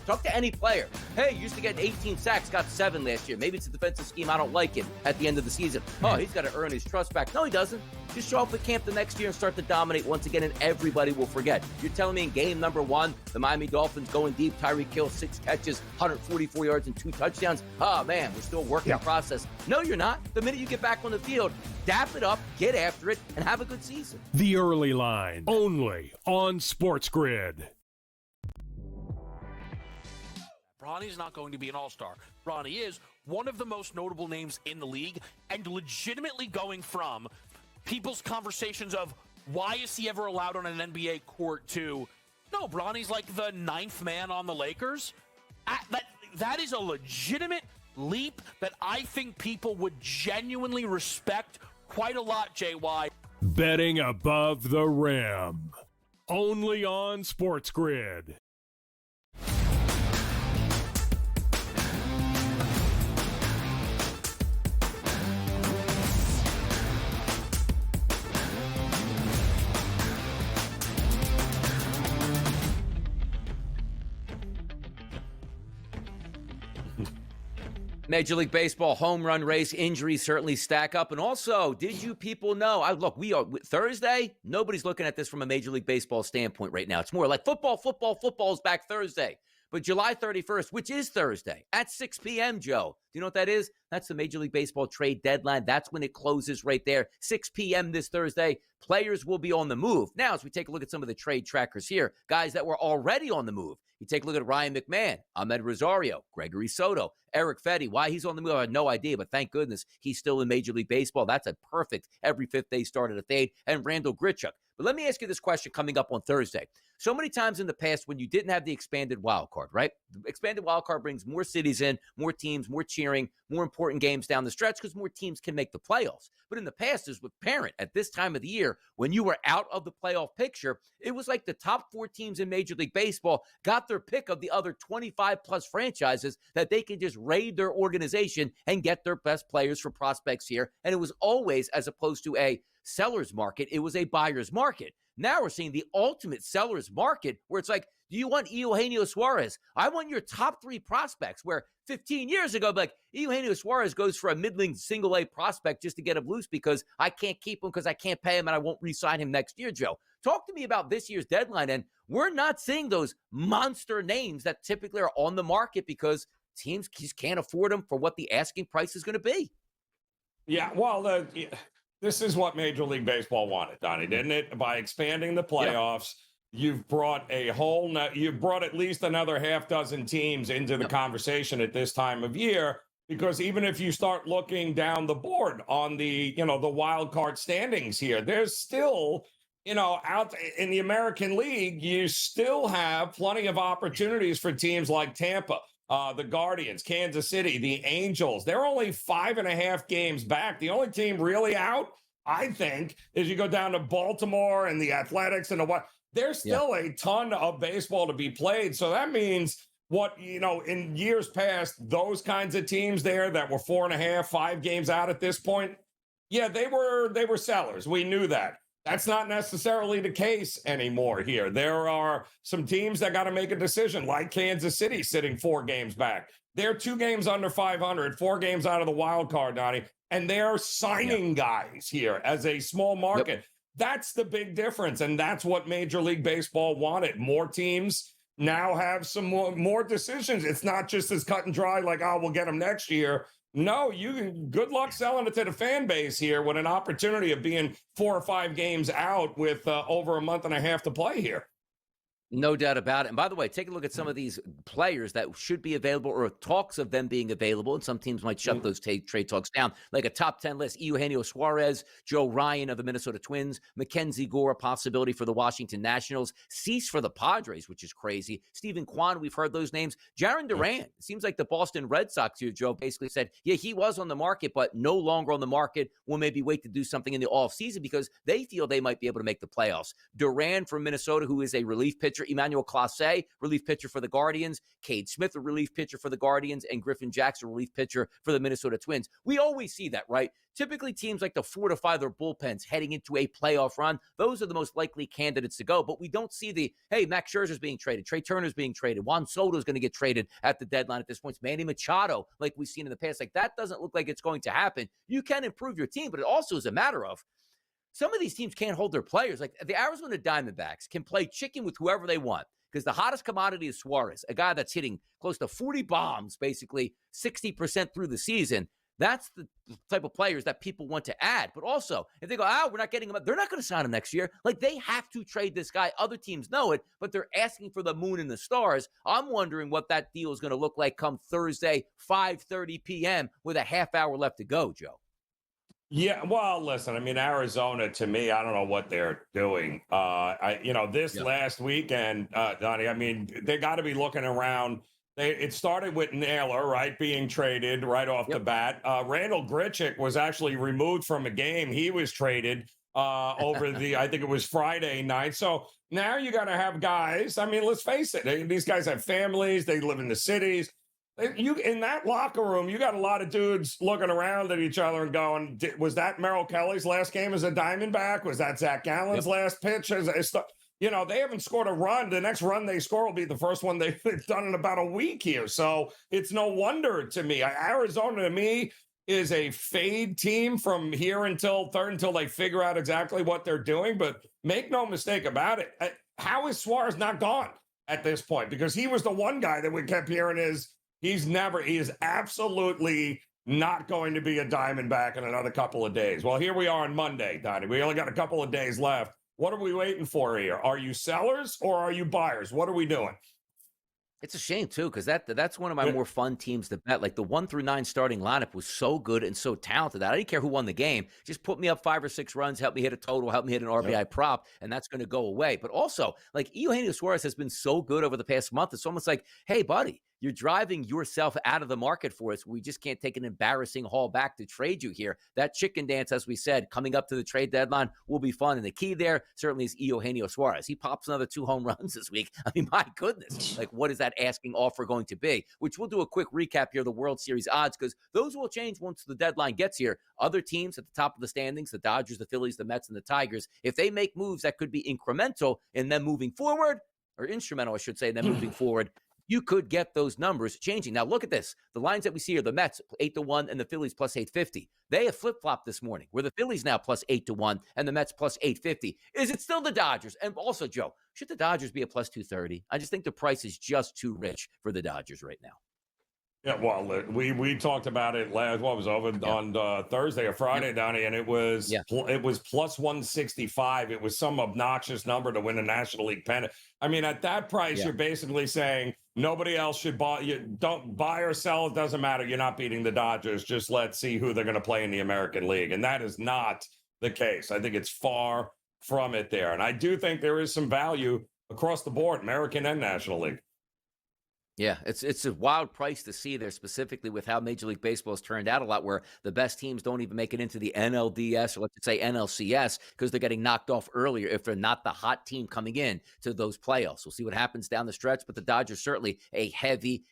Talk to any player. Hey, used to get 18 sacks, got 7 last year. Maybe it's a defensive scheme. I don't like it at the end of the season. Oh, he's got to earn his trust back. No, he doesn't. Just show up at camp the next year and start to dominate once again, and everybody will forget. You're telling me in game number 1, the Miami Dolphins going deep, Tyreek Hill, 6 catches, 144 yards, and 2 touchdowns. Oh, man, we're still working in process. No, you're not. The minute you get back on the field, dap it up, get after it, and have a good season. The Early Line, only on SportsGrid. Bronny's not going to be an all-star. Bronny is one of the most notable names in the league and legitimately going from people's conversations of why is he ever allowed on an NBA court to, no, Bronny's like the 9th man on the Lakers. That is a legitimate leap that I think people would genuinely respect quite a lot, JY. Betting above the rim. Only on SportsGrid. Major League Baseball home run race, injuries certainly stack up. And also, did you people know? Look, we are Thursday. Nobody's looking at this from a Major League Baseball standpoint right now. It's more like football is back Thursday. But July 31st, which is Thursday, at 6 p.m., Joe. Do you know what that is? That's the Major League Baseball trade deadline. That's when it closes right there. 6 p.m. this Thursday. Players will be on the move. Now, as we take a look at some of the trade trackers here, guys that were already on the move. You take a look at Ryan McMahon, Ahmed Rosario, Gregory Soto, Eric Fetty. Why he's on the move, I had no idea, but thank goodness he's still in Major League Baseball. That's a perfect every fifth day start at a fade. And Randall Grichuk. But let me ask you this question coming up on Thursday. So many times in the past when you didn't have the expanded wild card, right? The expanded wild card brings more cities in, more teams, more cheering, more important games down the stretch because more teams can make the playoffs. But in the past, as with parent, at this time of the year, when you were out of the playoff picture, it was like the top 4 teams in Major League Baseball got their pick of the other 25 plus franchises that they can just raid their organization and get their best players for prospects here. And it was always, as opposed to a seller's market, it was a buyer's market. Now we're seeing the ultimate seller's market where it's like, do you want Eugenio Suarez? I want your top 3 prospects, where 15 years ago, like Eugenio Suarez goes for a middling single A prospect just to get him loose because I can't keep him because I can't pay him and I won't re-sign him next year, Joe. Talk to me about this year's deadline. And we're not seeing those monster names that typically are on the market because teams just can't afford them for what the asking price is going to be. Yeah, well, this is what Major League Baseball wanted, Donnie, didn't it? By expanding the playoffs, you've brought you've brought at least another half dozen teams into the conversation at this time of year, because even if you start looking down the board on the, the wild card standings here, there's still, out in the American League, you still have plenty of opportunities for teams like Tampa, the Guardians, Kansas City, the Angels. They're only 5.5 games back. The only team really out, I think, is you go down to Baltimore and the Athletics and the what. There's still a ton of baseball to be played. So that means in years past, those kinds of teams there that were 4.5, 5 games out at this point, they were sellers. We knew that. That's not necessarily the case anymore here. There are some teams that got to make a decision, like Kansas City sitting 4 games back. They're 2 games under 500, 4 games out of the wild card, Donnie, and they're signing guys here as a small market. That's the big difference, and that's what Major League Baseball wanted. More teams now have some more decisions. It's not just as cut and dry like, we'll get them next year. No, good luck selling it to the fan base here with an opportunity of being 4 or 5 games out with over a month and a half to play here. No doubt about it. And by the way, take a look at some of these players that should be available or talks of them being available. And some teams might shut those trade talks down, like a top 10 list. Eugenio Suarez, Joe Ryan of the Minnesota Twins, Mackenzie Gore, a possibility for the Washington Nationals, Cease for the Padres, which is crazy. Stephen Kwan, we've heard those names. Jarren Duran, it seems like the Boston Red Sox here, Joe, basically said, he was on the market, but no longer on the market. We'll maybe wait to do something in the offseason because they feel they might be able to make the playoffs. Duran from Minnesota, who is a relief pitcher. Emmanuel Clase, relief pitcher for the Guardians. Cade Smith, a relief pitcher for the Guardians. And Griffin Jackson, relief pitcher for the Minnesota Twins. We always see that, right? Typically, teams like to fortify their bullpens heading into a playoff run. Those are the most likely candidates to go. But we don't see Max Scherzer's being traded. Trey Turner's being traded. Juan Soto's going to get traded at the deadline at this point. It's Manny Machado, like we've seen in the past. Like, that doesn't look like it's going to happen. You can improve your team, but it also is a matter of some of these teams can't hold their players. Like the Arizona Diamondbacks can play chicken with whoever they want because the hottest commodity is Suarez, a guy that's hitting close to 40 bombs, basically 60% through the season. That's the type of players that people want to add. But also, if they go, we're not getting him, they're not going to sign him next year. Like, they have to trade this guy. Other teams know it, but they're asking for the moon and the stars. I'm wondering what that deal is going to look like come Thursday, 5:30 p.m. with a half hour left to go, Joe. Yeah, well, listen, I mean, Arizona, to me, I don't know what they're doing. Last weekend, Donnie, I mean, they got to be looking around. It started with Naylor, right, being traded right off the bat. Randall Grichuk was actually removed from a game. He was traded over I think it was Friday night. So now you got to have guys. I mean, let's face it. These guys have families. They live in the cities. In that locker room, you got a lot of dudes looking around at each other and going, was that Merrill Kelly's last game as a Diamondback? Was that Zach Gallen's last pitch? they haven't scored a run. The next run they score will be the first one they've done in about a week here. So it's no wonder to me. Arizona, to me, is a fade team from here until they figure out exactly what they're doing. But make no mistake about it. How is Suarez not gone at this point? Because he was the one guy that we kept hearing he is absolutely not going to be a Diamondback in another couple of days. Well, here we are on Monday, Donnie. We only got a couple of days left. What are we waiting for here? Are you sellers or are you buyers? What are we doing? It's a shame, too, because that's one of my more fun teams to bet. Like, the 1 through 9 starting lineup was so good and so talented that I didn't care who won the game. Just put me up 5 or 6 runs, help me hit a total, help me hit an RBI prop, and that's going to go away. But also, like, Eugenio Suarez has been so good over the past month. It's almost like, hey, buddy, you're driving yourself out of the market for us. We just can't take an embarrassing haul back to trade you here. That chicken dance, as we said, coming up to the trade deadline will be fun. And the key there certainly is Eugenio Suarez. He pops another 2 home runs this week. I mean, my goodness, like, what is that asking offer going to be? Which we'll do a quick recap here of the World Series odds, because those will change once the deadline gets here. Other teams at the top of the standings, the Dodgers, the Phillies, the Mets, and the Tigers, if they make moves that could be incremental in them moving forward, or instrumental, I should say, in them moving forward, you could get those numbers changing. Now, look at this. The lines that we see are the Mets 8-1 and the Phillies plus 850. They have flip-flopped this morning, where the Phillies now plus 8-1 and the Mets plus 850. Is it still the Dodgers? And also, Joe, should the Dodgers be a plus 230? I just think the price is just too rich for the Dodgers right now. Yeah, well, we talked about it on Thursday or Friday, Donnie, and it was plus 165. It was some obnoxious number to win a National League pennant. I mean, at that price, you're basically saying nobody else should buy. You don't buy or sell. It doesn't matter. You're not beating the Dodgers. Just let's see who they're going to play in the American League, and that is not the case. I think it's far from it there, and I do think there is some value across the board, American and National League. Yeah, it's a wild price to see there, specifically with how Major League Baseball has turned out a lot, where the best teams don't even make it into the NLDS, or let's say NLCS, because they're getting knocked off earlier if they're not the hot team coming in to those playoffs. We'll see what happens down the stretch, but the Dodgers certainly a heavy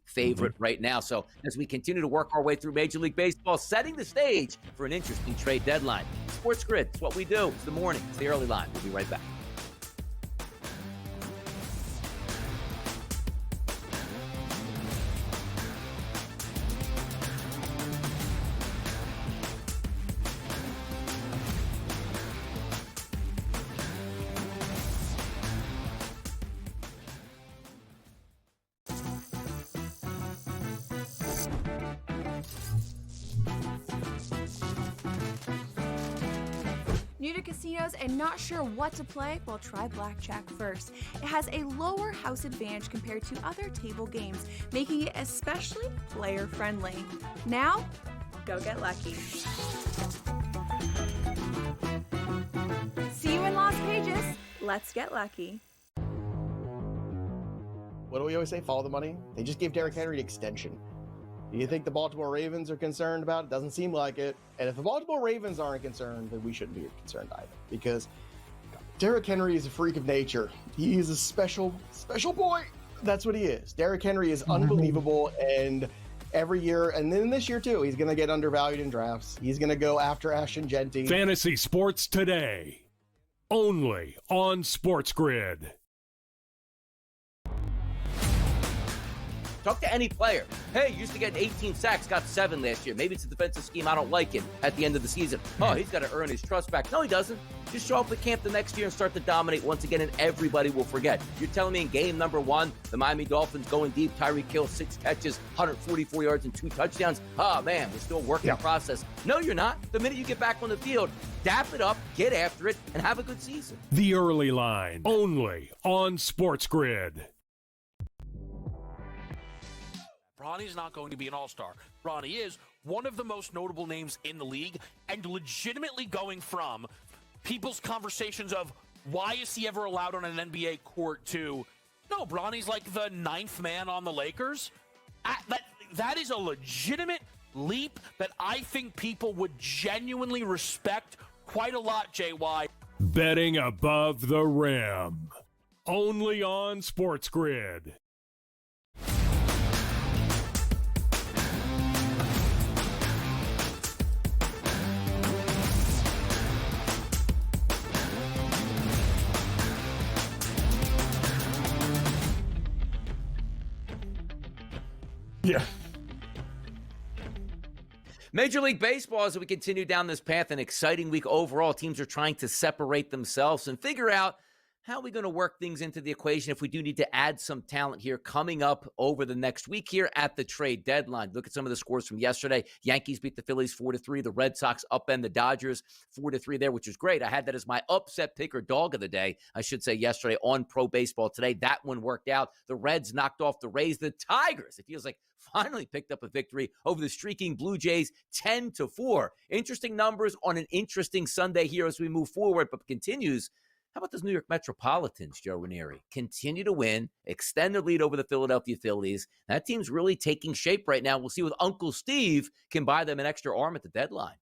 favorite right now. So as we continue to work our way through Major League Baseball, setting the stage for an interesting trade deadline. Sports Grid, it's what we do. It's the morning. It's the early line. We'll be right back. New to casinos and not sure what to play? Well, try blackjack first. It has a lower house advantage compared to other table games, making it especially player-friendly. Now, go get lucky. See you in Las Vegas. Let's get lucky. What do we always say? Follow the money. They just gave Derrick Henry an extension. Do you think the Baltimore Ravens are concerned about it? Doesn't seem like it. And if the Baltimore Ravens aren't concerned, then we shouldn't be concerned either. Because Derrick Henry is a freak of nature. He is a special boy. That's what he is. Derrick Henry is unbelievable. And every year, and then this year too, he's going to get undervalued in drafts. He's going to go after Ashton Genty. Fantasy Sports Today. Only on SportsGrid. Talk to any player. Hey, used to get 18 sacks, got 7 last year. Maybe it's a defensive scheme I don't like it at the end of the season. Oh, he's got to earn his trust back. No, he doesn't. Just show up at camp the next year and start to dominate once again, and everybody will forget. You're telling me in game number 1, the Miami Dolphins going deep, Tyreek Hill, 6 catches, 144 yards and 2 touchdowns. Oh, man, we're still working the process. No, you're not. The minute you get back on the field, dap it up, get after it, and have a good season. The Early Line, only on SportsGrid. Bronny's not going to be an all-star. Bronny is one of the most notable names in the league, and legitimately going from people's conversations of why is he ever allowed on an NBA court to, no, Bronny's like the 9th man on the Lakers. That is a legitimate leap that I think people would genuinely respect quite a lot, JY. Betting above the rim. Only on SportsGrid. Yeah. Major League Baseball, as we continue down this path, an exciting week overall. Teams are trying to separate themselves and figure out how are we going to work things into the equation if we do need to add some talent here coming up over the next week here at the trade deadline. Look at some of the scores from yesterday. Yankees beat the Phillies 4-3. The Red Sox upend the Dodgers 4-3 there, which is great. I had that as my upset pick or dog of the day, I should say, yesterday on Pro Baseball Today. That one worked out. The Reds knocked off the Rays. The Tigers, it feels like, finally picked up a victory over the streaking Blue Jays 10-4. Interesting numbers on an interesting Sunday here as we move forward, but continues. How about those New York Metropolitans, Joe Ranieri? Continue to win, extend their lead over the Philadelphia Phillies. That team's really taking shape right now. We'll see if Uncle Steve can buy them an extra arm at the deadline.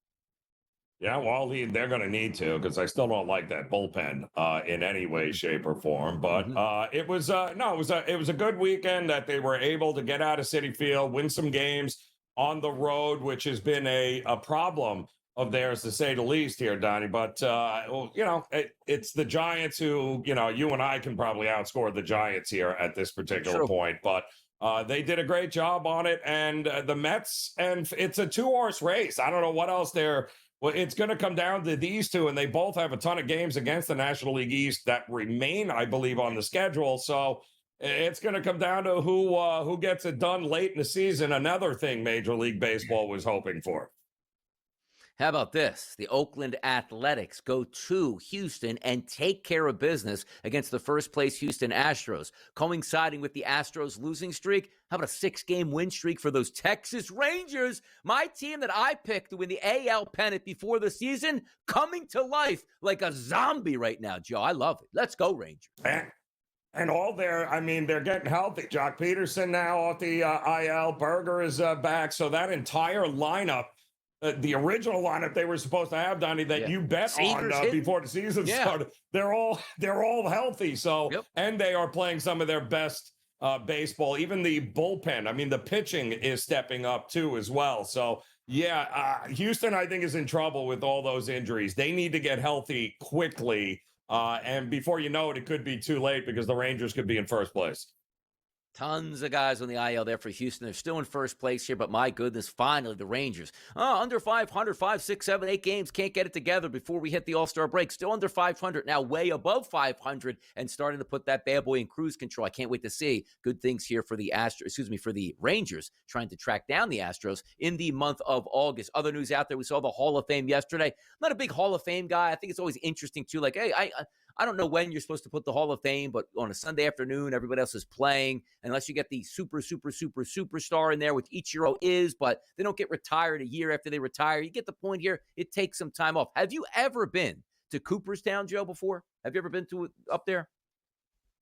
Yeah, well, they're going to need to, because I still don't like that bullpen in any way, shape, or form. But it was a good weekend that they were able to get out of Citi Field, win some games on the road, which has been a problem of theirs, to say the least here, Donnie. But, it's the Giants who, you and I can probably outscore the Giants here at this particular point. But they did a great job on it. And the Mets, and it's a two-horse race. I don't know what else well, it's going to come down to these two, and they both have a ton of games against the National League East that remain, I believe, on the schedule. So it's going to come down to who gets it done late in the season, another thing Major League Baseball was hoping for. How about this? The Oakland Athletics go to Houston and take care of business against the first-place Houston Astros. Coinciding with the Astros losing streak, how about a 6-game win streak for those Texas Rangers? My team that I picked to win the AL pennant before the season, coming to life like a zombie right now, Joe. I love it. Let's go, Rangers. And they're getting healthy. Jock Peterson now off the IL. Berger is back. So that entire lineup, the original lineup they were supposed to have, Donnie, that you bet on before the season started, they're all healthy. So, and they are playing some of their best baseball. Even the bullpen, the pitching is stepping up too as well. So, Houston, I think, is in trouble with all those injuries. They need to get healthy quickly. And before you know it, it could be too late, because the Rangers could be in first place. Tons of guys on the IL there for Houston. They're still in first place here, but my goodness, finally, the Rangers. Under 500, 5, 6, 7, 8 games. Can't get it together before we hit the All-Star break. Still under 500, now way above 500, and starting to put that bad boy in cruise control. I can't wait to see good things here for the for the Rangers, trying to track down the Astros in the month of August. Other news out there, we saw the Hall of Fame yesterday. I'm not a big Hall of Fame guy. I think it's always interesting, too. Like, hey, I don't know when you're supposed to put the Hall of Fame, but on a Sunday afternoon, everybody else is playing, unless you get the superstar in there, which Ichiro is, but they don't get retired a year after they retire. You get the point here. It takes some time off. Have you ever been to Cooperstown, Joe, before? Have you ever been to up there?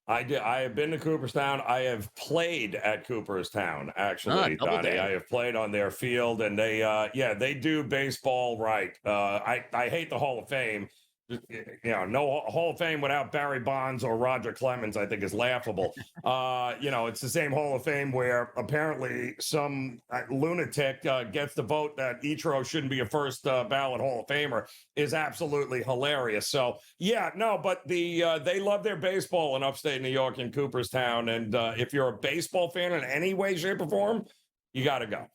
I did. I have been to Cooperstown. I have played at Cooperstown, actually, Donnie. I have played on their field, and they do baseball right. I hate the Hall of Fame. No Hall of Fame without Barry Bonds or Roger Clemens, I think, is laughable. It's the same Hall of Fame where apparently some lunatic gets the vote that Ichiro shouldn't be a first ballot Hall of Famer, is absolutely hilarious. So, but they love their baseball in upstate New York in Cooperstown. And if you're a baseball fan in any way, shape, or form, you got to go.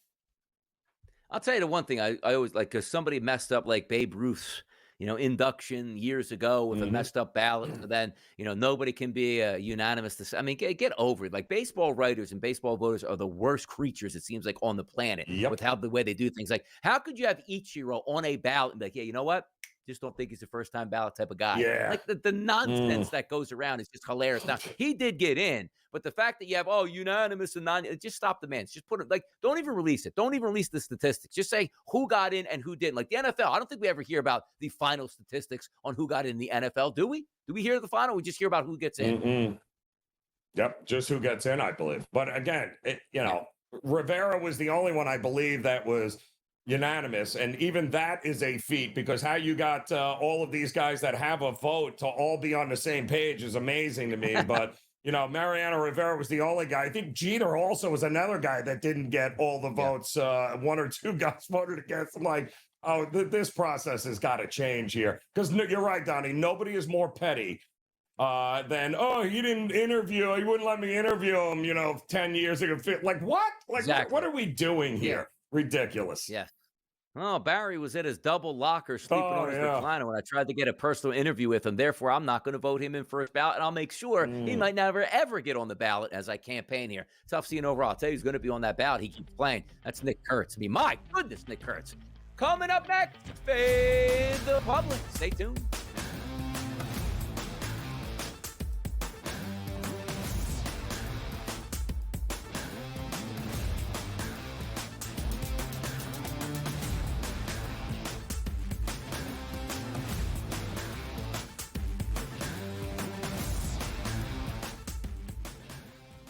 I'll tell you the one thing I always like, because somebody messed up like Babe Ruth's induction years ago with a messed up ballot. And then, nobody can be unanimous. Get over it. Like, baseball writers and baseball voters are the worst creatures, it seems like, on the planet with the way they do things. Like, how could you have Ichiro on a ballot and be like, yeah, you know what? Just don't think he's a first-time ballot type of guy. Yeah. Like, the nonsense that goes around is just hilarious. Now, he did get in, but the fact that you have, unanimous and non, just stop the man. Just put it, don't even release it. Don't even release the statistics. Just say who got in and who didn't. Like the NFL, I don't think we ever hear about the final statistics on who got in the NFL, do we? Do we hear the final? We just hear about who gets in. Mm-mm. Yep, just who gets in, I believe. But again, Rivera was the only one, I believe, that was unanimous, and even that is a feat, because how you got all of these guys that have a vote to all be on the same page is amazing to me. But Mariano Rivera was the only guy. I think Jeter also was another guy that didn't get all the votes. One or two guys voted against him. Like, this process has got to change here, because you're right, Donnie. Nobody is more petty than, oh, he didn't interview, he wouldn't let me interview him, 10 years ago. Like, what? Like, Exactly. what are we doing here? Yeah. Ridiculous. Yeah. Oh, Barry was at his double locker sleeping on his recliner when I tried to get a personal interview with him. Therefore, I'm not going to vote him in first ballot, and I'll make sure he might never, ever get on the ballot as I campaign here. Tough seeing overall. I'll tell you who's going to be on that ballot. He keeps playing. That's Nick Kurtz. My goodness, Nick Kurtz. Coming up next, Fade the Public. Stay tuned.